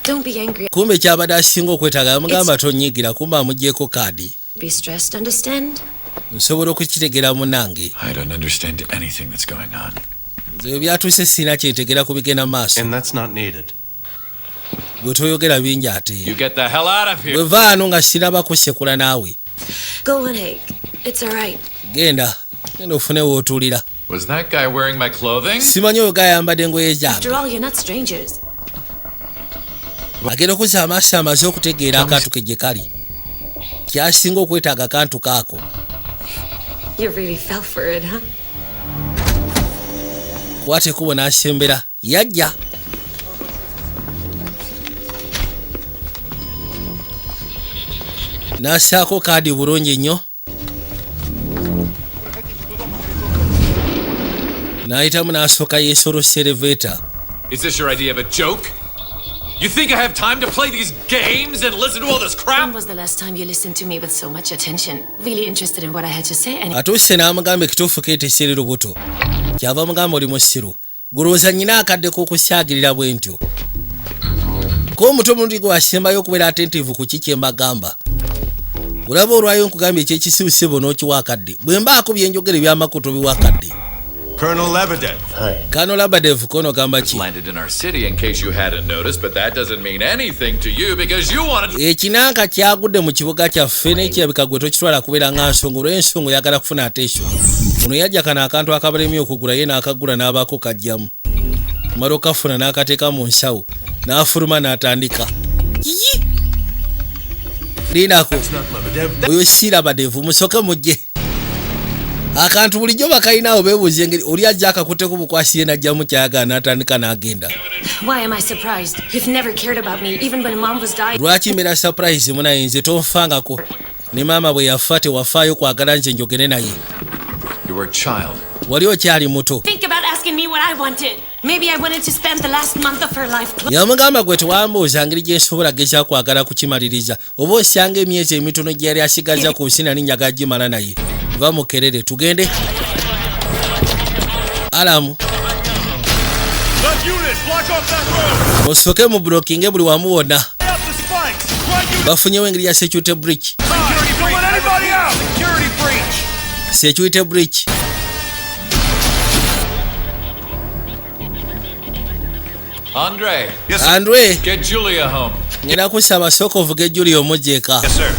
S2: Don't be angry.
S1: Kumbe kyabadde asinga okwetaaga amugamba tonyigira kumbe amugyeko kaadi.
S2: Be stressed, understand?
S1: Nsobola okukitegeera munange.
S6: I don't understand anything that's going on.
S1: Nze byatuuse sina kyentegera ku bigenda maaso.
S18: And that's not needed.
S1: Gwe toyogera bingi ate.
S6: You get the hell out of here.
S1: Bwe vaano nga siraba kusekula naawe.
S2: Go on, Hake. It's all right.
S1: Genda ofune wootuulira.
S6: Was that guy wearing my clothing?
S1: Simanyi oyo gayambadde engoye
S2: After
S1: zange.
S2: all, you're not strangers.
S1: Agenda okuzza amaaso amaze okutegeera akantu ke gye kali. Kyasinga okwetaaga akantu kaako.
S2: You really fell for it, huh?
S1: Kwate kubo n'asembera. Yajja. N'assaako kaadi bulungi nnyo. N'ayitamu n'asooka yeesolose elevator.
S6: Is this your idea of a joke? You think I have time to play these games and listen to all this crap?
S2: When was the last time you listened to me with so much attention? Really interested in what I had to say? And
S1: Atuuse n'amugamba ekituufu keeteesera lubuto. Kyava mugamba oli musiru. Gulowooza nnyina akadde k'okusaagirira bwe ntyo. Ko omuto omulundi gwe wasembayo okubeera attentive ku kiki embagamba. Olaba olwayo nkugambye ekyekisibusibo n'okiwa akadde. Bwe mbaako bye njogera eby'amakuto biwakadde.
S18: Colonel Lebedev.
S1: Colonel Lebedev kono gamba ki?
S6: Landed in our city in case you hadn't noticed, but that doesn't mean anything to you because you wanted to...
S1: Ekinanka kyagudde mu kibuga kyaffe n'ekirabika gwe tokitwala kubeera nga nsonga olw'ensonga oyagala kufuna attention. Ono yajja kano akantu akabalemi okugula ye n'akagula n'abaako kajjamu. Mala okafuna n'akateeka mu nsawo n'afuluma n'atandika. Yiyi! Linako. Oyo si Lebedev musooke mujje. Akantu bulijjo bakalinawo beebuuza engeri oli ajja akakutteko bukwasi ye n'ajjamu kyayagala n'atandika n'agenda.
S2: why am I surprised? You've never cared about me, even when Mom was dying.
S1: Lwaki mbeera surprise munaye nze tonfangako ne maama bwe yafa tewafaayo kwagala nze njogere naye.
S6: You were a child.
S1: Wali okyali muto.
S2: Think about asking me what I wanted. Maybe I wanted to spend the last month of her life.
S1: Yamugamba gwe tewambuuza ngeri gye nsobola gezaako kwagala kukimaliriza oba osanga emyezi emitono gye yali asigaza ku nsi nali njagala gimala naye. Va mukerere tugende. Alamu. Osooke mu blocking buli wamu wonna. Bafunyewo engeri ya security breach. Security breach.
S6: Andre.
S1: Yes, Andre.
S6: Get Julia home.
S1: Ngenda kusaba soko ovuge Julia omujjeeka.
S6: Yes, sir.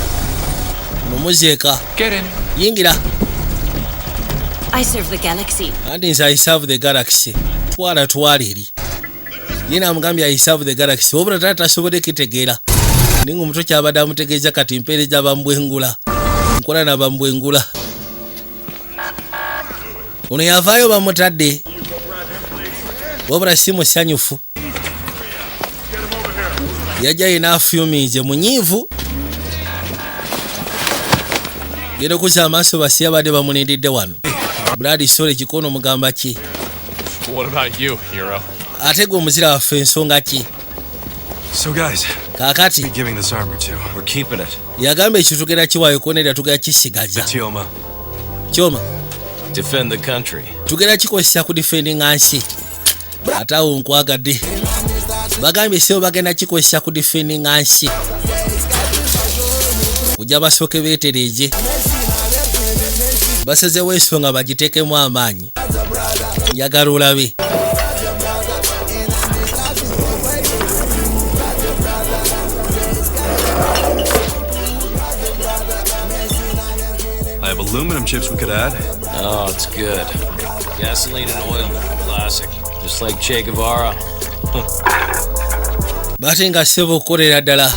S1: Mumujjeeka.
S6: Get in.
S1: Yingira.
S2: I serve the galaxy.
S1: Andi nze I serve the galaxy. Twala eri. Yena amugambye I serve the galaxy. Wabula taata tasobodde kitegeera. Ninga omuto kyabadde amutegeeza kati mpeereza bambwengula. Nkola na bambwengula. Ono yavaayo bamutadde. Wabula si musanyufu. Yajja yena afyumize munyiivu. Genda okuza amaaso basi abadde bamunindidde wano. Brad Sole kikono mugamba ki?
S18: What about you, hero?
S1: Ate gwe omuzira waffe ensonga ki?
S18: So guys,
S1: kaakati
S18: we're giving this armor to. We're keeping it.
S1: Yagamba ekitugera kiwaayo konera tugera kisigaza. Kyoma.
S14: Defend the country.
S1: Tugera kikozesa ku defendinga nsi. Ate awo nkwagadde. Bagambye sebo bagenda kikozesa ku defendinga nsi. Kujja basooke beetereeze. Basazeewo ensonga bagiteekemu amaanyi. Njagala olabe.
S18: I have aluminum chips we could add.
S14: Oh, it's good. Gasoline and oil. Classic. Just like Che Guevara.
S1: Bate nga sebo okukolera ddala.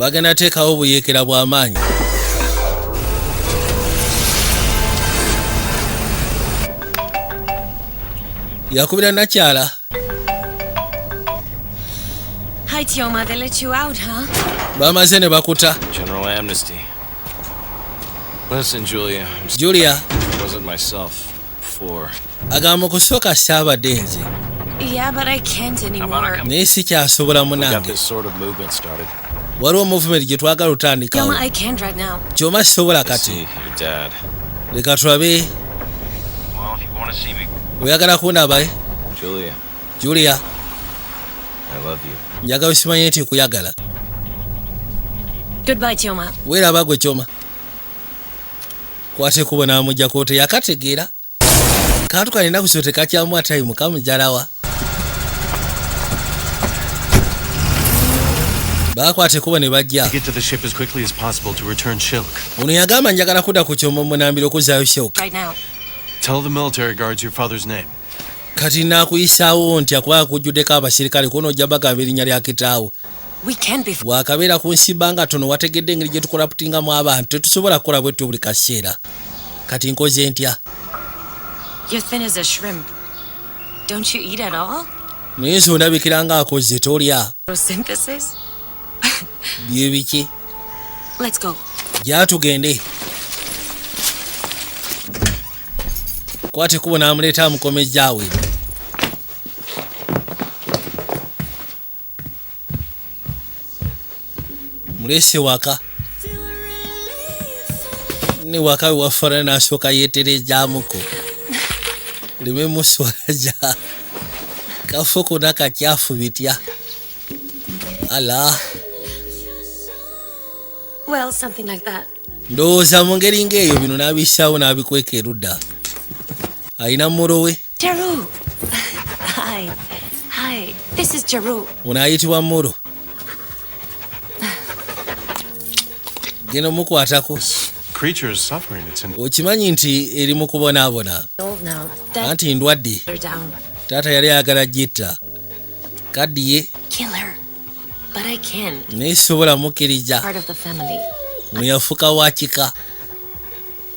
S1: bagenda teekawo obuyeekera bw'amaanyi. Yakubira nakyala.
S2: Hi, Tioma. They let you out, huh?
S1: Bamaze ne bakuta.
S14: General amnesty. Listen, Julia.
S1: Julia.
S14: I wasn't myself before.
S1: Agamba kusooka saabadde nze.
S2: Yeah, but I can't anymore.
S1: Naye sikyasobola
S14: We got
S1: munange.
S14: this sort of movement started.
S1: Waliwo movement gye twagala otandikawo.
S2: Tioma, I can't right now.
S1: Kyoma sisobola
S14: I
S1: kati.
S14: see your dad.
S1: Leka tulabe.
S14: Well, if you want to see me,
S1: Oyagala kundaba?
S14: Julia,
S1: Julia.
S14: I love you.
S1: Njagala osimanye nti nkuyagala.
S2: Goodbye, Tioma.
S1: Weeraba gwe Kyoma. Kwate kubona amujja kote yakategeera. Kantu kalina kusote kakyamu time kamujalawa. Bakwate kuba ne bajja.
S18: Get to the ship as quickly as possible to return Shilk.
S1: Ono yagamba njagala kudda ku Kyoma munambiro okuzaayo Shilk.
S2: Right now.
S18: Tell the military guards your father's name.
S1: Kati naakuyisaawo nti akuba kujjuddeko abasirikale kunojja bagamba erinnya lya kitaawo.
S2: We can't be.
S1: Bwakabeera ku nsimba nga tono wategedde engeri gye tukolaputingamu abantu tetusobola kukola bwetyo buli kaseera. Kati nkoze ntya?
S2: You're thin as a shrimp. Don't you eat at all?
S1: Naye nze ondabikira ng'akoze tolya.
S2: Photosynthesis?
S1: Bye biki?
S2: Let's go.
S1: Jja tugende. Kwate kubo n'amuleeta amukomejjaawe. Mulese waka. Ne waka we wafaanana n'asooka yeeterezaamuko. Leme muswaja. Kafo konna kakyafu bitya. Ala.
S2: Well, something like that.
S1: Ndowooza mu ngeri ng'eyo bino n'abissaawo n'abikweka erudda. Alina mmuro we.
S2: Jaru. Hi. Hi. This is Jaru.
S1: Ono ayitibwa mmuro. Geno mukwatako.
S18: Creature is suffering. It's in.
S1: Okimanyi nti eri mu kubonaabona.
S2: Old now.
S1: Anti ndwadde.
S2: They're down.
S1: Taata yali ayagala gitta. Kaddiye.
S2: Kill her. But I can.
S1: Naye sisobola mukkiriza.
S2: Part of the family.
S1: Ono yafuuka wa kika.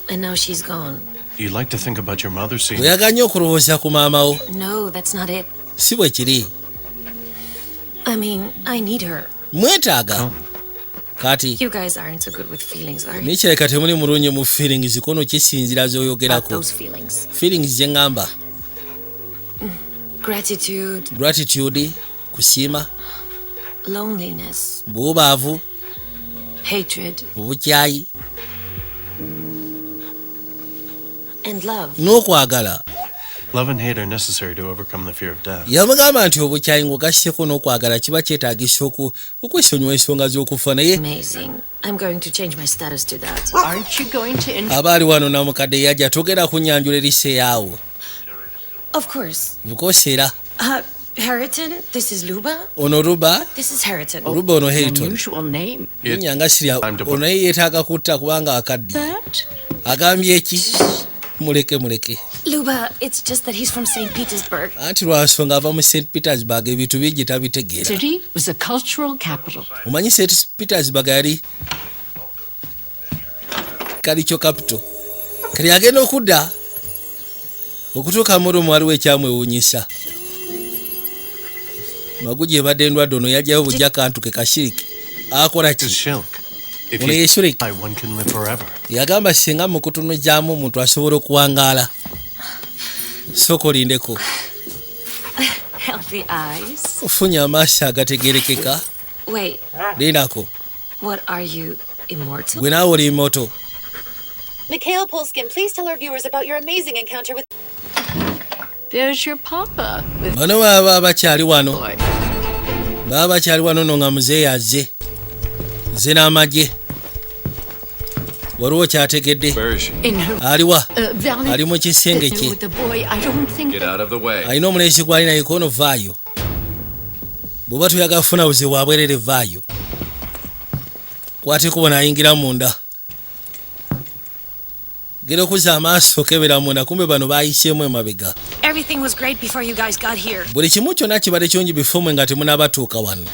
S2: And now she's gone.
S18: You like to think about your mother seeing.
S1: Oyaga nnyo okulowooza ku maama wo.
S2: No, that's not it.
S1: Si bwe kiri.
S2: I mean, I need her.
S1: Mwetaaga. Kati.
S2: You guys aren't so good with feelings, are you?
S1: Nikireka temuli mulungi mu feelings kono kisinzira
S2: About
S1: z'oyogerako.
S2: those feelings.
S1: Feelings ze ngamba.
S2: Gratitude.
S1: Gratitude. Kusiima.
S2: Loneliness.
S1: Buubaavu.
S2: Hatred.
S1: Obukyayi.
S2: And love.
S1: N'okwagala.
S18: Love and hate are necessary to overcome the fear of death.
S1: Yamugamba nti obukyayi ng'ogasseko n'okwagala kiba kyetaagisa okwesonyiwa ensonga z'okufa naye.
S2: Amazing. I'm going to change my status to that.
S16: Aren't you going to
S1: Abaali wano namukadde yajja togera kunyanjula erise yaawo.
S2: Of course.
S1: Bukoseera.
S2: Harriton, this is Luba.
S1: Ono Luba.
S2: This is Harriton.
S1: Luba ono Harriton.
S16: unusual name?
S1: Nyanga sirya ono yeetaaga kutta kubanga akaddi.
S16: That?
S1: Agambye eki? Muleke.
S2: Luba, it's just that he's from St. Petersburg.
S1: Anti lwa nsonga ava mu St. Petersburg ebintu bingi tabitegeera.
S16: City was a cultural capital.
S1: Omanyi St. Petersburg yali kalicho capital. Kali agenda okudda okutuuka mu Rome waliwo ekyamwewuunyisa. Maguji ebadde ndwadde ono yajjayo bujja kantu ke kashiriki. Akola ki? Ono ye Shulk. Yagamba singa mu kutunujjaamu omuntu asobola okuwangaala. Sooka olindeko.
S2: Healthy eyes.
S1: Ofunye amaaso agategerekeka.
S2: Wait.
S1: Lindako.
S2: What are you, immortal?
S1: Gwe naawe oli moto.
S15: Mikhail Polskin, please tell our viewers about your amazing encounter with.
S16: There's your papa.
S1: Bano baba bakyali wano. Baba bakyali wano no nga muzeeyi azze. Nze n'amagye. Waliwo kyategedde. Aliwa. Ali mu kisenge kye.
S6: Get out of the way.
S1: Alina omulenzi gw'ali naye kono vaayo. Bw'oba toyagala kufuna buzibu wabwerere vaayo. Kwate kubona ayingira munda. Gera okuza amaaso kebera munda kumbe bano baayiseemu emabega.
S2: Everything was great before you guys got here.
S1: Buli kimu kyonna kibadde kirungi bifumwe nga temunabatuuka wano.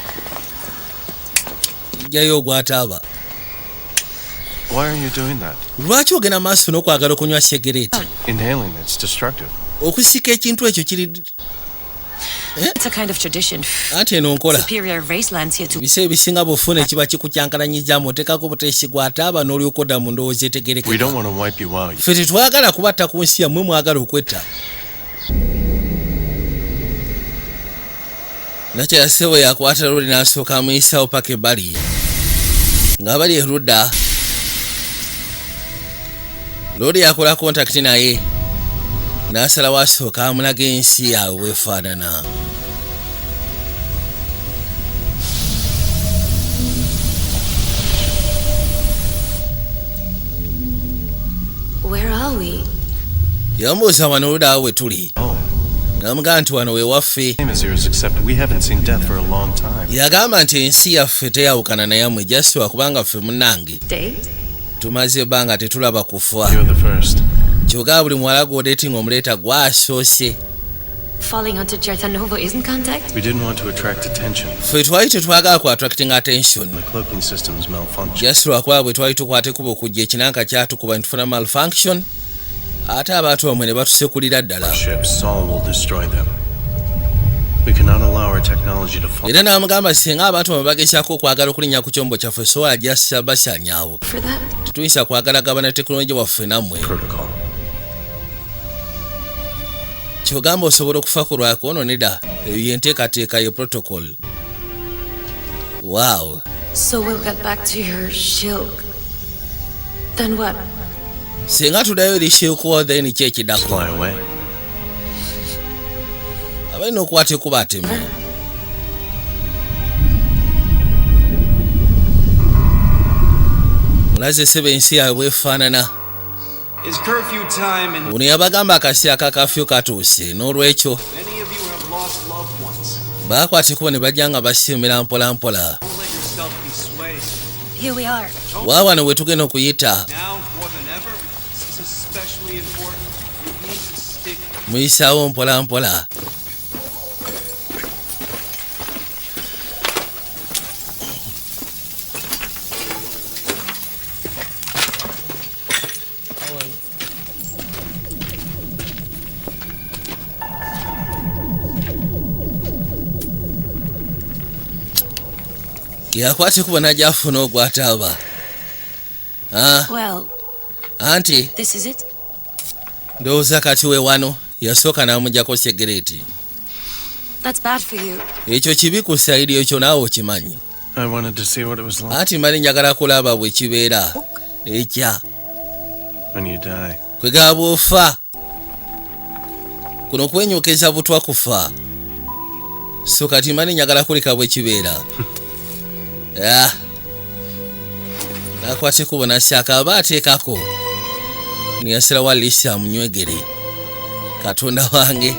S1: Jayo gwataba.
S18: Why are you doing that?
S1: Lwaki ogenda maaso n'okwagala okunywa sigareti?
S18: Inhaling it's destructive.
S1: Okusika ekintu ekyo kiri
S2: It's a kind of tradition.
S1: Ate eno nkola.
S2: Superior race lands here to
S1: Bise bisinga bufune kiba kikukyankalanyizza mutekako buteesi gwataba n'olyokoda mu ndowooza etegerekeka.
S18: We don't want to wipe you out.
S1: Ffe tetwagala kubatta ku nsi yammwe mwagala okwetta. Nakyala ssebo yakwata lori n'asooka amuyisawo paka ebbali. Nga bali erudda. Lori yakola kontakiti naye. N'asalawo asooka amulaga ensi yaabwe bwefaanana.
S2: Where are we?
S1: Yambuuza wano oluddawo we tuli. N'amugamba nti wano we waffe. Yagamba nti ensi yaffe teyawukana na yammwe jasitwa kubanga ffe munnange. Tumaze ebbanga tetulaba kufa. Kyokka buli muwala gw'odeetinga omuleeta gwasoose.
S2: Falling onto Jartanova isn't contact?
S18: We didn't want to attract attention.
S1: Ffe twali tetwagala ku attracting attention.
S18: The cloaking systems malfunction.
S1: Just lwakuba bwe twali tukwata ekuba okujja ekinanka kyatukuba ne tufuna malfunction. Ate abantu bamwe ne batusekulira ddala. Era n'amugamba singa abantu bamwe bagezaako okwagala okulinnya ku kyombo kyaffe sobola jasa basanyaawo. Tetuyinza kwagala gabana tekinologiya waffe nammwe. Kyogamba osobola okufa ku lwakwono nedda eyo yenteekateeka ye protocol. Wow.
S2: So we'll get back to your shilk. Then what?
S1: Singa tuddayo eri shilkuwa then ki ekiddako? Abalina okukwata ekuba ateme. Mulaze ssebo ensi yaabwe bwefaanana.
S4: Is curfew time and
S1: Uno yabagamba akasi akakafyu katuuse n'olwekyo
S4: many of you have lost loved ones.
S1: baakwata ekuba ne bajja nga basiimira mpola mpola.
S4: Don't let yourself be swayed.
S2: Here we are.
S1: Waawano we tugenda okuyita.
S4: Now more than ever, this is especially important. You need to stick.
S1: Muyisaawo mpola mpola. Yakwata ekuba n'ajja afuna ogwataaba.
S2: Well,
S1: Anti,
S2: this is it.
S1: ndowooza kati we wano yasooka n'amugyako sigareti.
S2: That's bad for you.
S1: Ekyo kibi ku sayidi ekyo naawe okimanyi. Anti mali njagala kulaba bwe kibeera. Ekya. Kwegaba bw'ofa. Kuno kwenyokeza butwa kufa. So kati mali njagala kuleka bwe kibeera. Nakwata ekuba n'asyaka aba ateekako. Niyasalawo alisa amunywegere. Katonda wange.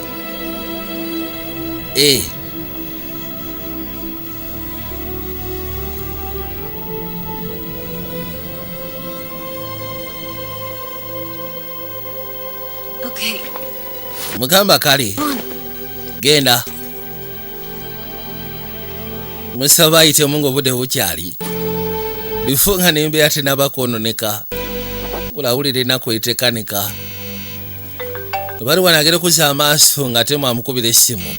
S2: Okay.
S1: Mugamba kale. Genda. Musaba ayitemu ng'obudde bukyali. Bifo nga n'embeera tenaba kwononeka. Bulawulira ennaku etekanika. Bali wano agenda okuzza amaaso ng'ate mwamukubira essimu.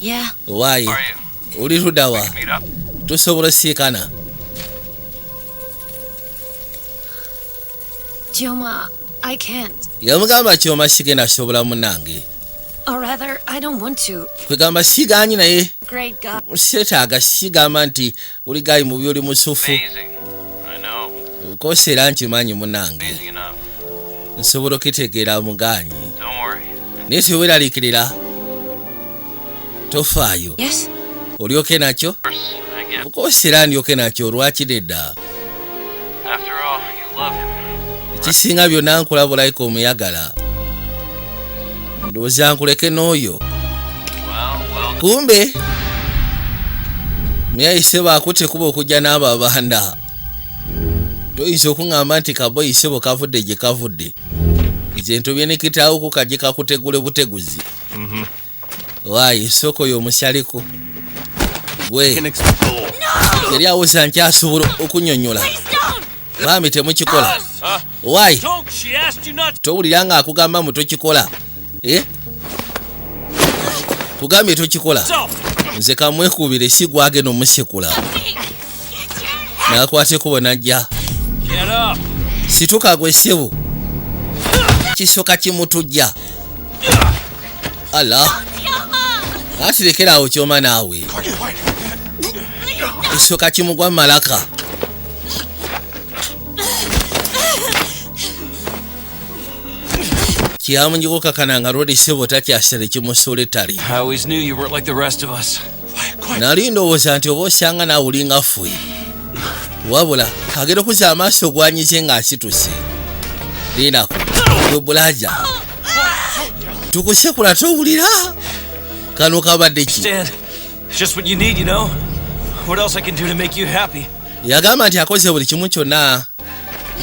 S2: Yeah.
S1: Waayi. Oli ludda wa? Tusobola siikana.
S2: Joma, I can't.
S1: Yamugamba Kyoma sigenda asobola munnange.
S2: Or rather, I don't want to.
S1: Kwegamba sigaanyi naye.
S2: Great God.
S1: Seetaaga sigamba nti oli gayi mu byoli musufu. Koseera nkimanyi munnange. Nsobola okitegeera mugaanyi. Naye teweeraliikirira. Tofaayo.
S2: Yes.
S1: Olyoke nakyo? Koseera ndyoke nakyo lwaki nedda? Ekisinga byonna nkola bulayika omuyagala. Ndowooza nkuleke n'oyo. Kumbe muyayise baakute kuba okujja n'abo abanda. Toyinza okuŋŋamba nti kaboyi ssebo kavudde gye kavudde. Ekintu byenikitaawo ku kajje kakutegule buteguzi. Waayi soko oyo omusyaliko. Gwe. yali awuza nkyasobola okunyonyola bambi temukikola why towulira nga akugamba mu tokikola kugambye tokikola nze kamwekubire si gwagenda omusekula nakwateko najja situka gwe ssebo kisoka kimutujja ala ati lekerawo kyoma naawe kisoka kimugwa malaka kiyamunjiko kakananga rodi ssebo takyasere kimusoletali nali ndowooza nti oba osanga naawulinga ffe wabula kagera okuza amaaso gwanyize ng'asituse linako gwe bulaja tukusekula towulira kano kabadde ki yagamba nti akoze buli kimu kyonna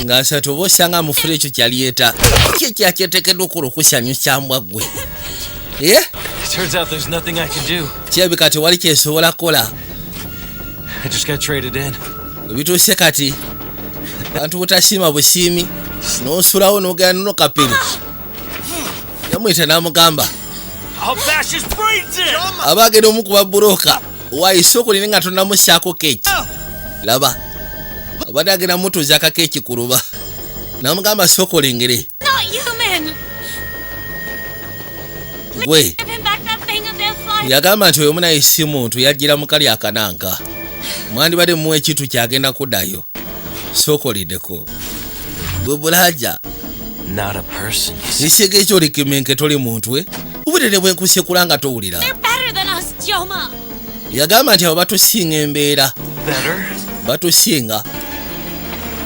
S1: ng'asatu oba osanga mufula ekyo kyaliyeta ki kyakyetekeddwa okukola okusanyusa mbwa ggwe kirabika tewali kyesobola kukola ebituuse kati bantu butasiima busiimi n'osulawo n'ogenda nokapere yamwita n'amugamba aba agenda omukuba buloka waayise okulire nga tonamusaako keeki laba abadde agenda mutuuza akakeeki ku luba n'amugamba sooka olengere gwe yagamba nti oyo munayisi muntu yajjira mu kali akananka mwandibadde muwa ekintu kyagenda kuddayo sookoliddeko gwe bulaja isege ekyo likimenke toli muntu we ubudde bwenkusekula nga towulira yagamba nti abo batusinga embeera batusinga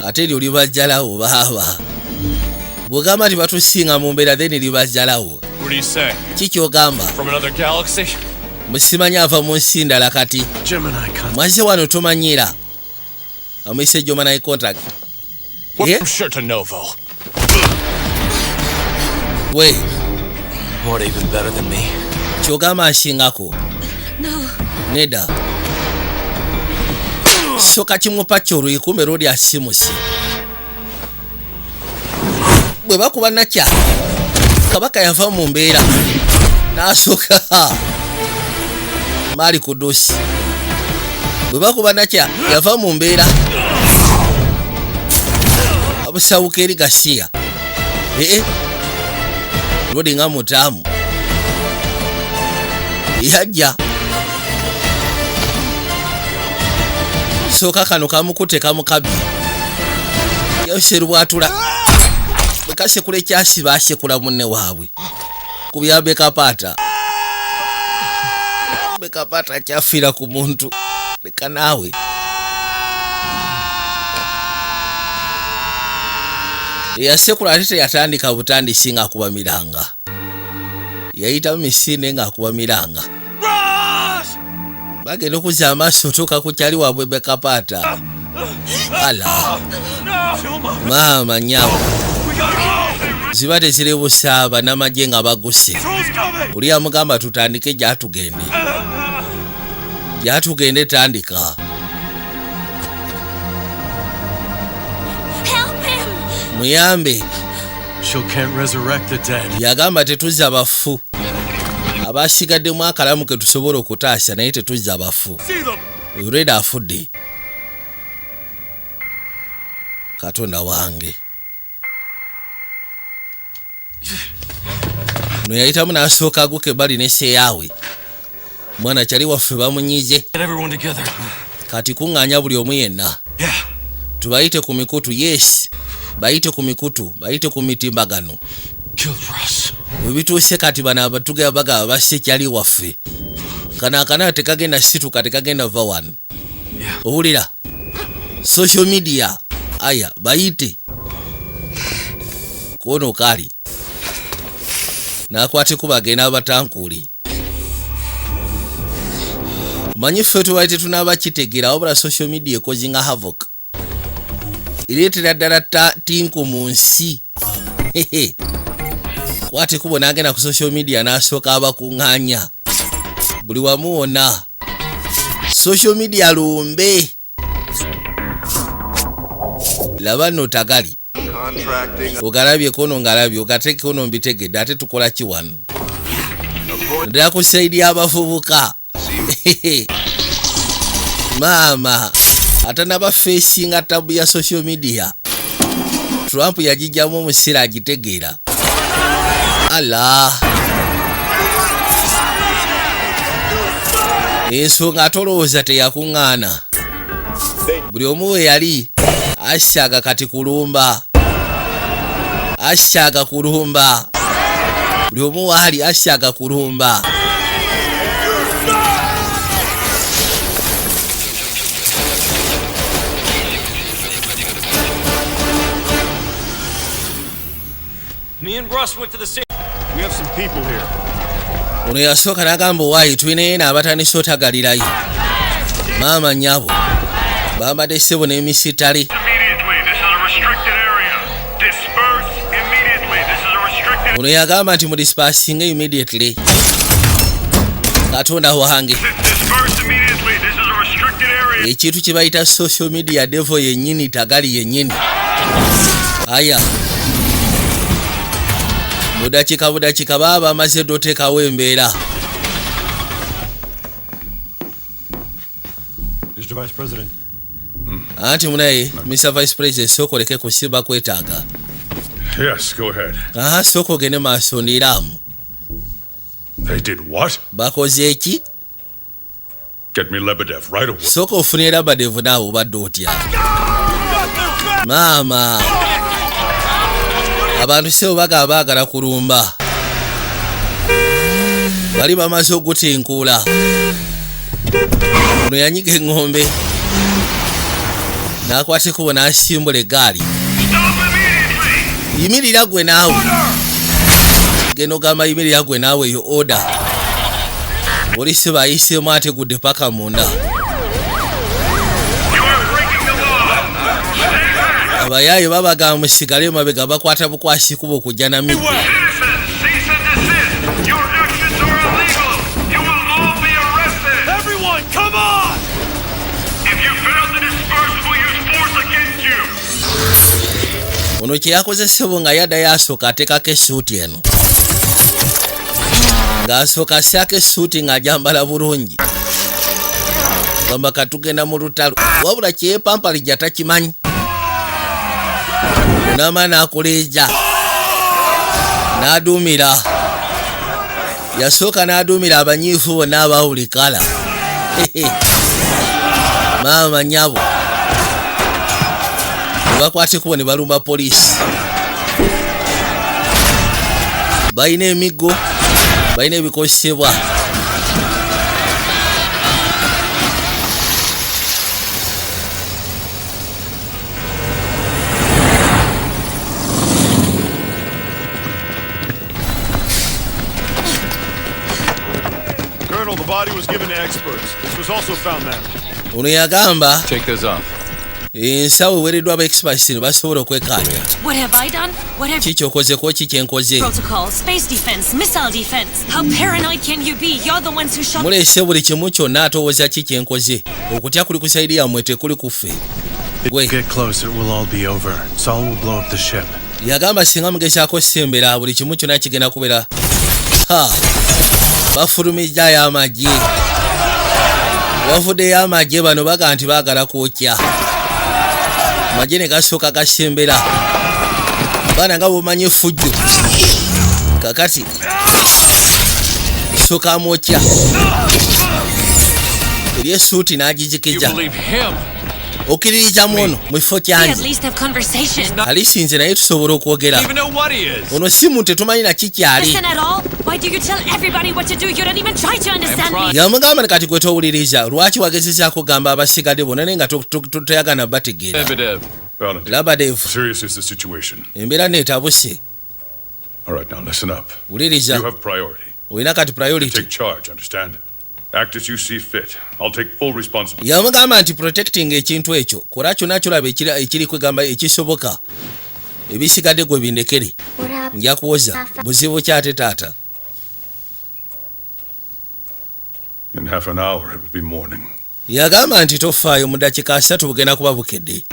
S1: ate eryo libajjalawo baaba bwegamba nti batusinga mu mbeera then libajjalawo kikyogamba musimanyi ava mu nsi ndala kati mwaze wano tomanyira amuyise Gemini contract we kyogamba ashingako neda soka kimupa kyolwikumbe rodi asimusi bwe bakuba nakya kabaka yava mu mbeera n'asooka maali kudusi bwe bakuba nakya yava mu mbeera abusawuka eri gasiya rodi nga mutaamu yajja sooka kano kamukute kamukabye yoserubwatula bwekasekula ekyasiba asekula munne waabwe kubya bekapaata kyafiira ku muntu leka naawe eyasekula ate teyatandika butandisi ng'akuba miranga yayitamu misinde ng'akuba miranga bagenda okuza amaaso toka ku kyali waabwe bekapaata ala maama nyawo ziba teziri busaaba n'amagye nga baguse oli amugamba tutandike gyatugende tandika muyambe yagamba tetuzza bafu abasigaddemu akalamu ke tusobola okutaasa naye tetuzza bafu olweda afudde katonda wange no yayitamu n'asooka aguke bali neseyaawe mwana kyali waffe bamunyize kati kuŋŋaanya buli omu yenna tubayite ku mikutu yes bayite ku mikutu bayite ku mitimbagano bwe bituuse kati bano abatugaba bagaba basse kyali waffe kano akana tekagenda situka tekagenda va wano owulira social media aya bayite kono kali nakwateko bagenda abatankuuli manyi ffe tubaite tunaaba kitegeera wabula social media ekozinga havoc ireetera ddala tinku mu nsi kwate kubo n'agenda ku social media n'asooka abakuŋŋaanya buli wamu wonna social media lumbe laba nno tagali ogalabye kono ngalabye ogateeke kono mbitegedde ate tukola ki wano ndala ku saidi y'abavubuka maama atanaba facinga tabu ya social media Trump yagijjamu omuseera agitegeera ala ensonga atolowooza teyakuŋŋaana buli omu we yali ashaga kati kulumba ashaga kulumba buli omu waali ashaga kulumba
S14: Me and Russ went to the city.
S18: We have some people here.
S1: ono yasooka n'agamba owaayi tulina eno abatandise otagalirayo maama nnyabo bambadde ssebo n'emisitale ono yagamba nti mudispasinga immediately katonda wange ekintu kye bayita social media devil yennyini tagali yennyini aya budakika baba bamaze doteekawo embeera
S18: Mr. Vice President.
S1: anti munaye Mr. Vice President sooka oleke kusiba kwetaaga
S8: Yes, go ahead.
S1: sooka ogende maaso ndiiraamu
S8: They did what?
S1: bakoze eki
S8: Get me Lebedev right away.
S1: sooka ofunire Labadevu naawe obadde otya maama abantu sebo bagaba baagala kulumba bali bamaze ogutinkuula ono yanyiga eŋŋombe n'akwata ekkubo n'asimbula eggaali yimirira gwe naawe genda ogamba yimirira gwe naawe eyo oda oli sebo ayiseemu ategudde paka munda abayaaye babagamba musigale mabega bakwata bukwasi kubo okujja na miggo ono kye yakoze ssebo nga yaddayo asooka ateekako essuuti eno ng'asooka assaako essuuti ng'ajambala bulungi gamba katugenda mu lutalo wabula kyeyepampalijja takimanyi nama n'akoleeja n'aduumira yasooka n'aduumira abanyiifu bonna abawuli kala maama nyabo bakwata ekkubo ne balumba poliisi balina emiggo balina ebikozesebwa
S18: Colonel, the body was given to experts. This was also found there.
S1: ono yagamba
S6: Take those off.
S1: ensawo eweereddwa aba experts ne basobola okwekanja
S2: What have I done? What have
S1: kikyokozeko ki kyenkoze
S2: protocol, space defense, missile defense? How paranoid can you be? You're the ones who shot.
S1: muleese buli kimu kyonna atowooza ki kyenkoze okutya kuli ku saidi yammwe tekuli kuffe
S18: Get close, it will all be over. Saul will blow up the ship.
S1: yagamba singa mugezaako sembera buli kimu kyonna kigenda kubeera bafulumijjayo amagye wavuddeyo amagye bano baga nti baagala kwokya amagye ne gasooka gasembera baana nga bumanyi effujjo kakati sooka amwokya eri essuuti n'agijikija okkiririzamu ono mu kifo
S2: We at
S1: kyange
S2: least have conversation.
S1: alisinze naye tusobola okwogera
S6: Even know what he is.
S1: ono si muntu tetumanyi na kikyali
S2: Listen at all? Why do you tell everybody what to do? You don't even try to understand me.
S1: yamugamba ne kati gwe towuliriza lwaki wagezezaako gamba abasigadde bonna naye nga toyagana bategeera
S6: Lebedev.
S1: Labadev
S8: Serious is the situation.
S1: embeera neetabuse
S8: All right, now listen up.
S1: wuliriza
S8: You have priority.
S1: olina kati priority
S8: Take charge, understand? Act as you see fit. I'll take full responsibility.
S1: yamugamba nti protecting ekintu ekyo kola kyonna kyolaba ekiri kwegamba ekisoboka ebisigadde gwe bindekere nja kuwoza buzibu kyate taata
S8: In half an hour, it will be morning.
S1: yagamba nti tofaayo mu dakiika 3 bugenda kuba bukedde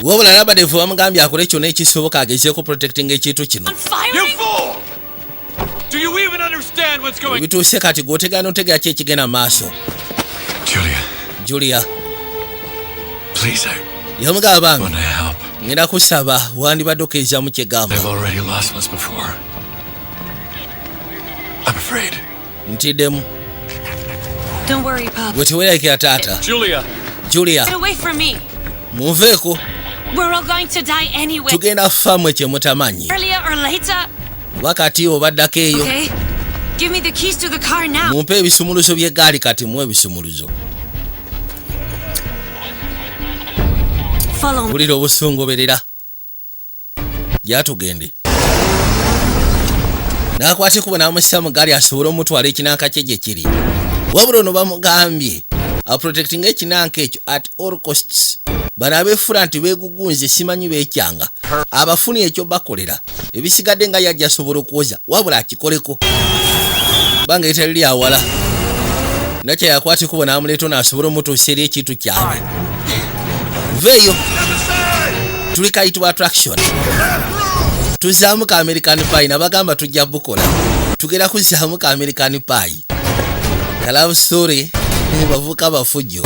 S1: wabula Labadevu bamugambye akole kyonna ekisoboka agezeeko protecting ekintu kino.
S6: You fool! Do you even understand what's going on?
S1: Bituuse kati gwotegana otegera ki ekigenda maaso. Julia.
S14: Please,
S1: yamugamba
S14: want to help.
S1: ngenda kusaba wandibadde okkirizaamu kyegamba.
S14: They've already lost once before. I'm afraid.
S1: Ntiddemu.
S2: Don't worry, Pop.
S1: Bwe teweerekera taata. Julia.
S2: Get away from me.
S1: Munveeko.
S2: We're all going to die anyway.
S1: Tugenda famwe kye mutamanyi.
S2: Earlier or later.
S1: Wakati obaddako eyo.
S2: Okay. Give me the keys to the car now.
S1: Mumpe ebisumuluzo by'eggaali kati muwe ebisumuluzo.
S2: Follow me.
S1: Bulira obusungoberera. Yatugende. N'akwata ekkubo n'amussa mu ggaali asobole omutwala ekinanka kye gye kiri. Wabula ono bamugambye aprotecting ekinanka ekyo at all costs. Bano abeefula nti beegugunze simanyi beekyanga. Abafuni ekyo bakolera. Ebisigadde nga yajja asobola okwoza wabula akikoleko. Banga etaliri awala. Nakya yakwata ekkubo n'amuleeta n'asobola omutuusa eri ekintu kyabwe. Veeyo. Tuli kayitibwa atraction. Tuzaamuka American Pie nabagamba tujja bukola. Tugera kuzaamuka American Pie. Love story bavuka bafujjo.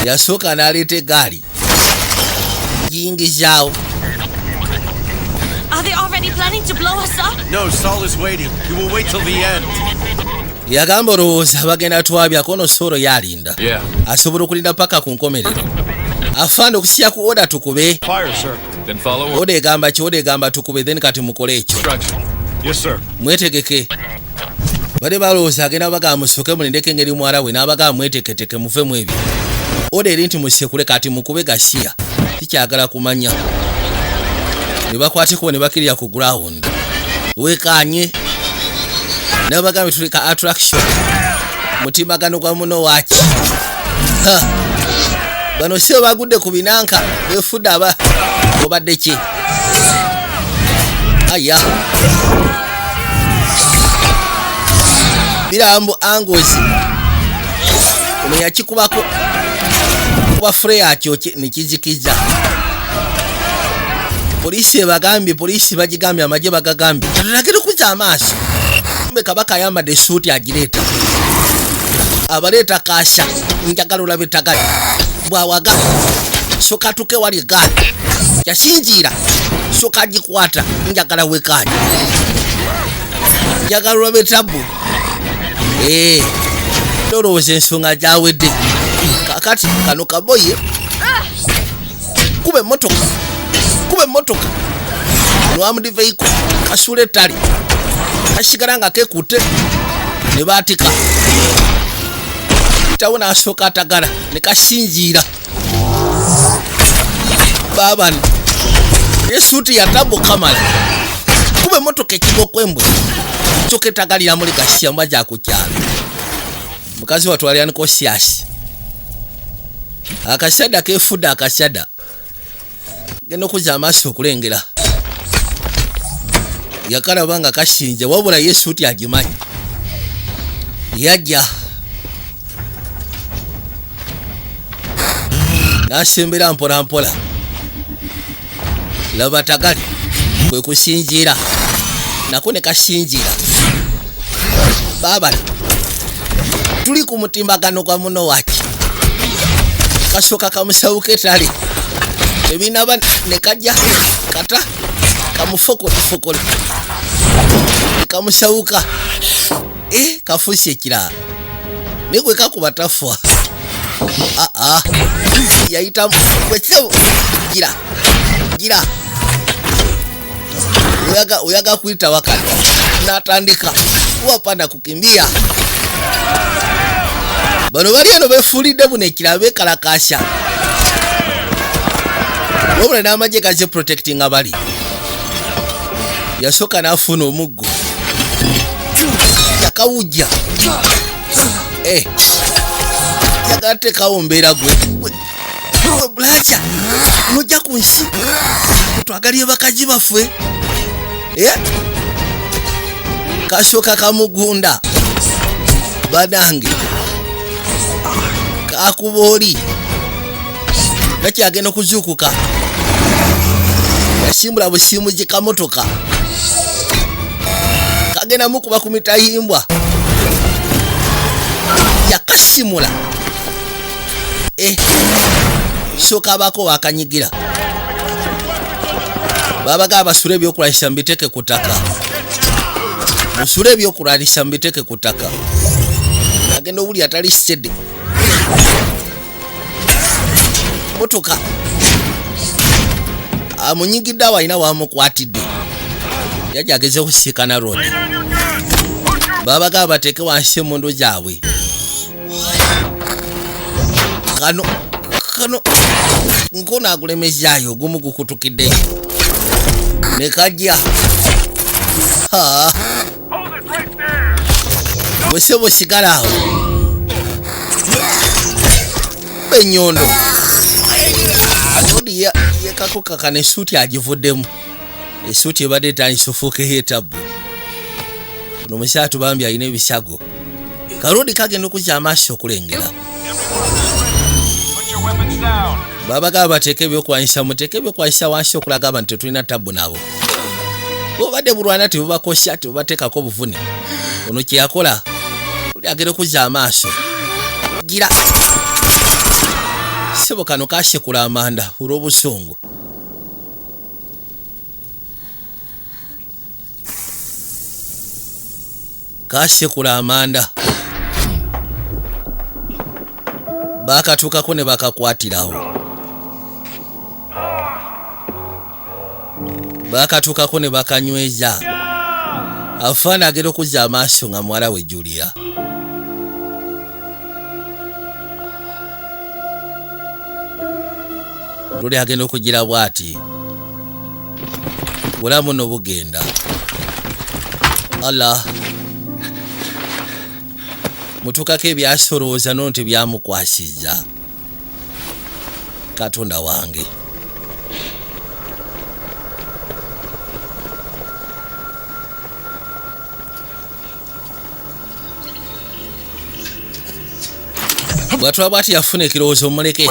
S1: Yasooka n'aleeta eggaali. Yingizaawo.
S2: Are they already planning to blow us up?
S18: No, Saul is waiting. He will wait till the end.
S1: Yagamba olowooza bagenda twabyako no Solo yalinda. Asobola okulinda paka ku nkomerero. Afande okusya ku order tukube.
S6: Fire, sir. Then follow.
S1: Order egamba ki order egamba tukube then kati mukole ekyo.
S6: Yes, sir.
S1: Mwetegeke. Bade balowooza agenda bagamba musooke mulindeko engeri mwala we n'abagamba mweteketeke muve mu ebyo. Order eri nti musekule kati mukube gasiya. Sikyagala kumanya. Ne bakwateko ne bakirira ku ground. Wekanye. N'abagamba tuleka atraction. Mutimagano gwa muno waki. Bano sio bagudde ku binanka befudde aba obadde ki. Aya. Birambo angozi. Omenya kikubako. Kuba Freya kyo nikizikiza. Polisi bagambye polisi bagigambye amaje bagagambye. Tutagire kuza amaaso. Mbe kabaka ayambadde suuti agireeta. Abaleta kasha njagala olabe tagali. Bwawaga soka tuke wali gani yasinjira soka gikwata njagala wekani njagala olabe tabu ndowooza ensonga gyawedde kakati kano kaboye kube emmotoka nwamundi vehicle kasule ettali kasigala nga kekutte ne baatika tawo n'asooka atagala ne kasinziira baabani esuuti yatabo kamala kuba emmotoka ekigokwembwe soka etagalira muli kasiya mbajja ku kyalo mukazi watwalira kosiasi akasada kefudde akasada genda okuza amaaso okulengera yakalaba nga kasinze wabula yesuuti agimanyi yajja nasembera mpola mpola laba tagali kwe kusinziira nako ne kasinziira baabali tuli ku mutimbagano gwa muno waki kasooka kamusawuka ettale ebinaba ne kajja kata kamufokole kamusawuka kafuusi ekirala ne gwe kakuba tafwa yayita wekyo gira uyaga kuita wakati natandika wapanda kukimbia bano bali eno befulidde buno ekirala bekalakasha wabula n'amagye gaze protecting abali yasooka n'afuna omuggo yakawujja yagatekawo mbeera gwe bulaca nojja ku nsi twagalye bakaji baffe kasooka kamugunda banange kakuba oli nakyagenda okuzuukuka yasimbula busimuzi kamotoka kagenda mukuba ku mitayimbwa yakasimula soka abako wakanyigira babaga basure ebyokulalisha mbiteke kutaka musure ebyokulalisha mbiteke kutaka agenda obuli atali steady motoka amunyigidde awalina wamukwatidde yajageze okusiikana road babaga bateeke wansi emundu gyabwe kano nkono agulemezaayo ogumu gukutukiddeyo ne kajja bwesebo sigala awo benyondo odi yekakukaka nesuuti agivuddemu esuuti ebadde etandisa ofuukeho etabu ono omukyala tubambye alina ebisago kalodi kagenda okuzza amaaso okulengera babaga bateeke ebyokulwanyisa muteeke ebyokulwanyisa wansi okulaga abantu tetulina tabu nabo obadde bulwana tebubakosya tebubateekako obuvune ono kyeyakola oli agenda okuzza amaaso gira sebo kano kasekula amanda olw'obusungu kasekula amanda bakatuukako ne bakakwatirawo bakatuukako ne bakanyweza afaana agenda okuzza amaaso nga muwala we Julia luli agenda okugira bw'ati bulamu no bugenda Allah mutukako ebyasolooza nono tebyamukwasizza Katonda wange bwatula bwati yafuna ekirowoozo muleke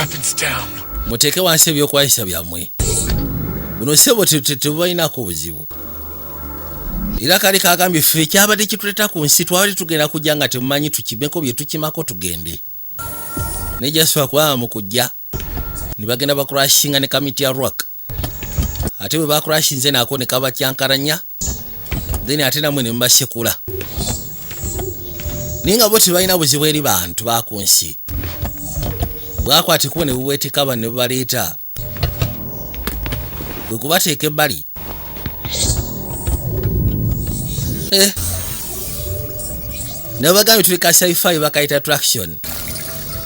S1: muteeke wansi ebyokwayisa byammwe buno sebo tebubalinako buzibu era kali kagambye ffe ekyabadde kituleeta ku nsi twali tugenda kujja nga temumanyi tukimeko bye tukimako tugende nejasooka kubanga mu kujja ne bagenda bakurashinga ne kamiti ya rock ate bwe bakurashinze naako ne kabakyankaranya then ate namwe ne mubasekula naye nga bo tebalina buzibu eri bantu baku nsi bwakwate kuba ne bubwetikaba ne bubaleeta bwe kubateeka ebbali nabagambye tuleka sci-fi bakayita atraction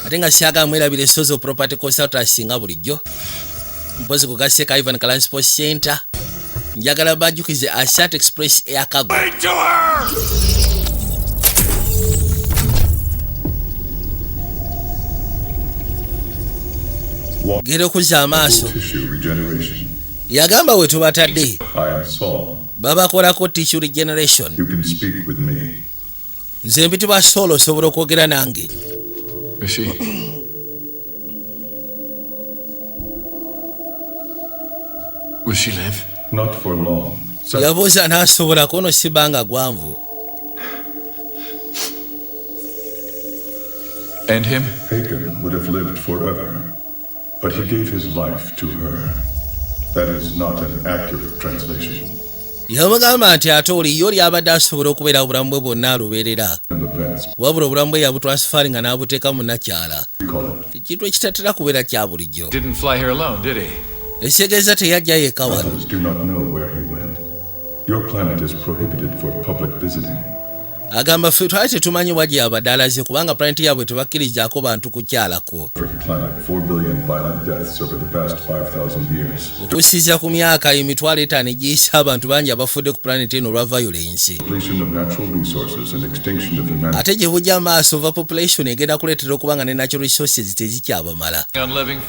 S1: ate nga syaga mwerabire Sozo Property Consultancy nga bulijjo mpozi kugaseka Ivan Kalan Sports Center njagala bajjukize Ashat Express Air Cargo gera okuzza amaaso yagamba we tubatadde babakolako tissue regeneration nze mpitibwa Solo osobola okwogera nange
S8: Will she live? Not for long.
S1: yabuuza n'asobolako ono sibanga gwanvu
S8: And him? Haken would have lived forever, but he gave his life to her. That is not an accurate translation.
S1: yamugamba nti ate oli yo lyabadde asobola okubeera obulamu bwe bwonna alubeerera wabula obulamu bwe yabutransfaringa n'abuteeka mu nakyala ekintu ekitatera kubeera kya bulijjo ekitegeeza teyajja yeka wano agamba ffe twali tetumanyi wajja yabadde alaze kubanga planeti yaabwe tebakkirizaako bantu kukyalako okusiiza ku myaka emitwalo 5 egiyisa abantu bangi abafudde ku planeti eno olwa violence ate gye bujja maaso overpopulation egenda kuleetera okubanga ne natural resources tezikyabamala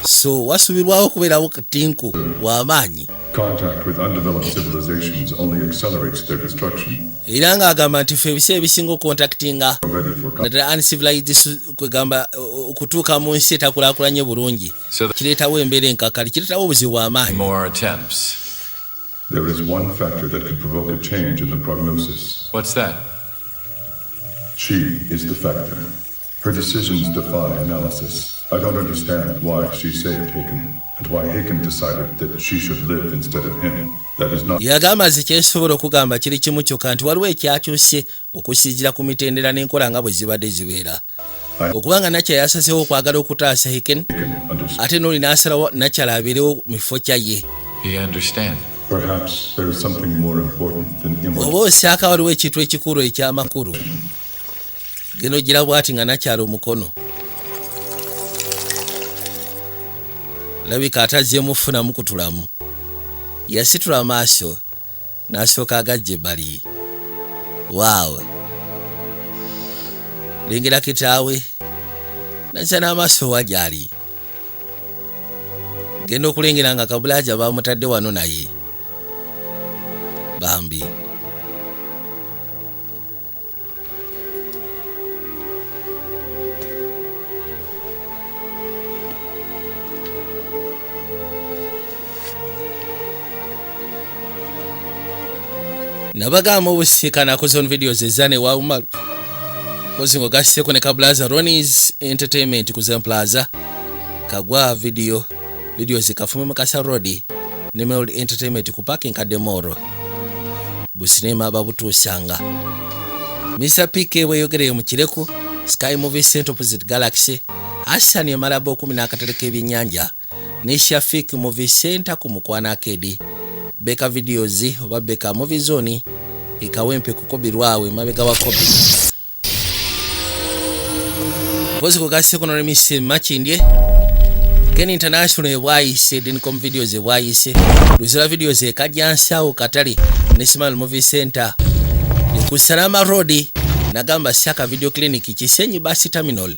S1: so wasuubirwawo okubeerawo katinku w'amaanyi
S8: Contact with undeveloped civilizations only accelerates their destruction.
S1: Iranga agamba nti fe ebise ebisinga contactinga naddala uncivilized kwegamba okutuuka mu nsi etakulaakulanye bulungi kireetawo embeera enkakali kireetawo obuzibu amaanyi.
S6: More attempts.
S8: There is one factor that could provoke a change in the prognosis.
S6: What's that?
S8: She is the factor. Her decisions defy analysis. I don't understand why she saved Haken, and why Haken decided that she should live instead of him. That is not...
S1: Yagamba zikyensobola okugamba kiri kimu kyokka nti waliwo ekyakyuse okusinziira ku mitendera n'enkola nga bwe zibadde zibeera. Okubanga Nakya yasazeewo okwagala okutaasa Haken, ate n'oli n'asalawo Nakyala abeerewo mu kifo kya ye.
S6: He understand.
S8: Perhaps there is something more important than immortality.
S1: Oba osanga waliwo ekintu ekikulu eky'amakulu. Geno gira bw'ati nga Nakyala omukono. Labika atazzeemu funamu kutulamu. Yasitula amaaso n'asooka agajja ebbali. Waawe. Lengera kitaawe nazza n'amaaso wa gy'ali. Genda okulengera nga Kabulaaja baamutadde wano naye. Bambi. Nabagamba obusiikana zone videos ezane wa umalu. Kozingo gaseko ne Kabulaza Ronnie's Entertainment ku Zen Plaza. Kagwa video zikafume Makasa Road ne Meld Entertainment ku parking Kademoro. Businema babutusanga. Mr. PK weyogere mu Kireku Sky Movie Center opposite Galaxy. Hassan Yamalabo 10 akatereka ebyennyanja. Ne Shafik Movie Center ku Mukwana Arcade. Beka videos oba Beka Movie Zone ikawempe kukobirwawe mabega wa kopi. Bozi kugase kono remisi machindye. Ken International ewaise Dincom videos ewaise. Luzira videos ekajyansawo katali ne Smile Movie Center. Ku Salama Road nagamba Saka Video Clinic Kisenyi Basi Terminal.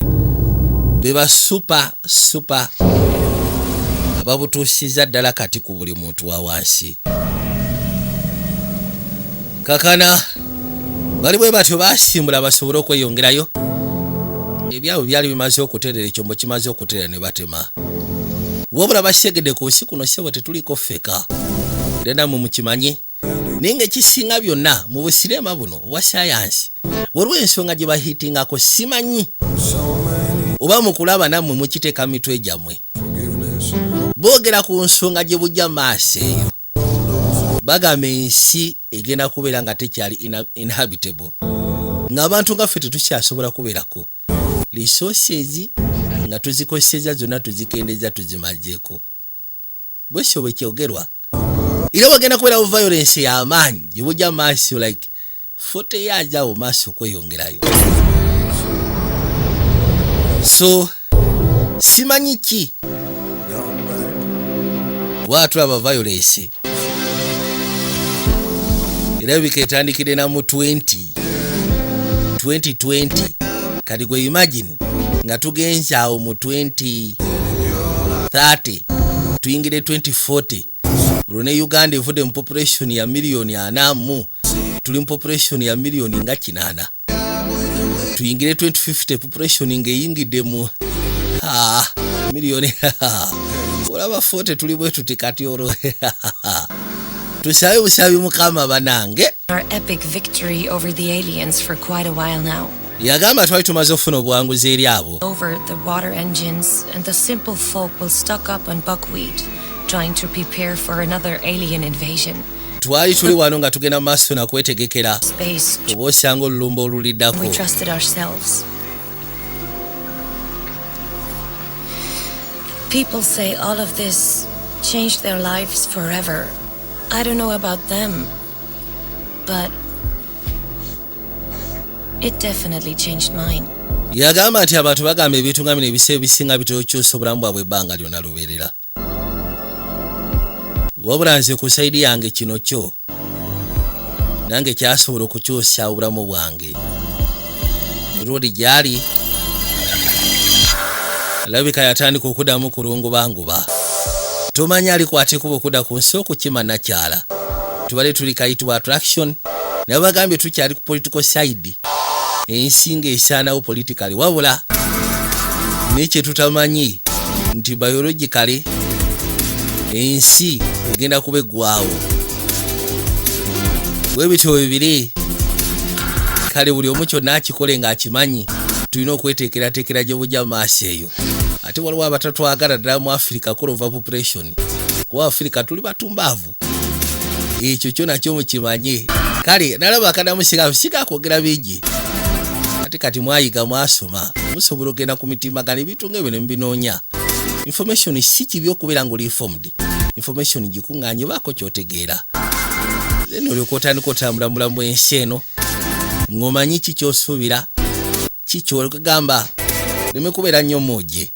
S1: Beba super ababutusiza ddala kati ku buli muntu wa wansi. Kakana bali bwe batyo basimbula basobola okweyongerayo. Ebyabo byali bimaze okuterera ekyombo kimaze okuterera ne batema. Wabula basegedde ku nsi kuno sebo tetuliko feka. Denda mu mukimanyi ninga kisinga byonna mu busirema buno obwa science. Waliwo ensonga gye bahitingako simanyi. Oba mu kulaba nammwe mukiteeka mitwe gyammwe. Boogera ku nsonga gye bujja maaso eyo. Bagamba ensi egenda kubeera nga tekyali inhabitable. Ng'abantu nga ffe tetukyasobola kubeerako. Resources nga tuzikoseza zonna tuzikendeza tuzimazeeko. Bwesyo bwe kyogerwa. Era wagenda kubeerawo violence y'amaanyi gye bujja maaso like 40 years awo maaso okweyongerayo. So simanyi ki watu aba violence era biketandikire na mu 2020 kati gwe imagine nga tugenza awo mu 2030 tuyingire 2040 Rune Uganda evudde mu population ya milioni 4 tuli mu population ya milioni nga 8 tuyingire 2050 population ngeyingide mu milioni olaba 40 tuli bwe tutikati oro tusabe busabe mukama banange.
S2: Our epic victory over the aliens for quite a while now.
S1: Yagamba twali tumaze ofuna obuwanguzi eri abo.
S2: Over the water engines and the simple folk will stock up on buckwheat trying to prepare for another alien invasion.
S1: Twali tuli wano nga tugenda maaso na kwetegekera oba osanga olulumba oluliddako.
S2: We trusted ourselves. People say all of this changed their lives forever. I don't know about them, but it definitely changed mine.
S1: Yagamba nti abantu bagamba ebintu nga bino ebiseera ebisinga bitokyusa obulamu bwabwe ebbanga lyonna lubeerera. Wabula nze ku saidi yange kino kyo nange kyasobola okukyusa obulamu bwange. Roodi gyali alabika yatandika okuddamu kulungubanguba. tomanya alikwate kuba okuda ku nsi okukima nakyala tubale tuli kayitibwa atraction naye bagambye tukyali ku political side ensi ng'esaanawo politically wabula nekye tutamanyi nti biologically ensi egenda kuba eggwaawo bwe bityo bibiri kale buli omu kyonna akikole ng'akimanyi tulina okweteekerateekera gy'obujja mu maaso eyo ate waliwo abatatwagala ddala mu Africa call over population kuba Africa tuli batumbaavu ekyo kyo nakyo mukimanye kale nalaba akadamusiga kwogera bingi ate kati mwayiga mwasoma musobola okugenda ku mitimbagano ebintu ng'ebyo ne mubinoonya information si kibi okubeera ng'oli informed information gikuŋŋaanye baako kyotegeera then olyoka otandika otambulamulamu ensi eno ng'omanyi ki kyosuubira ki kyogamba leme kubeera nnyo mujje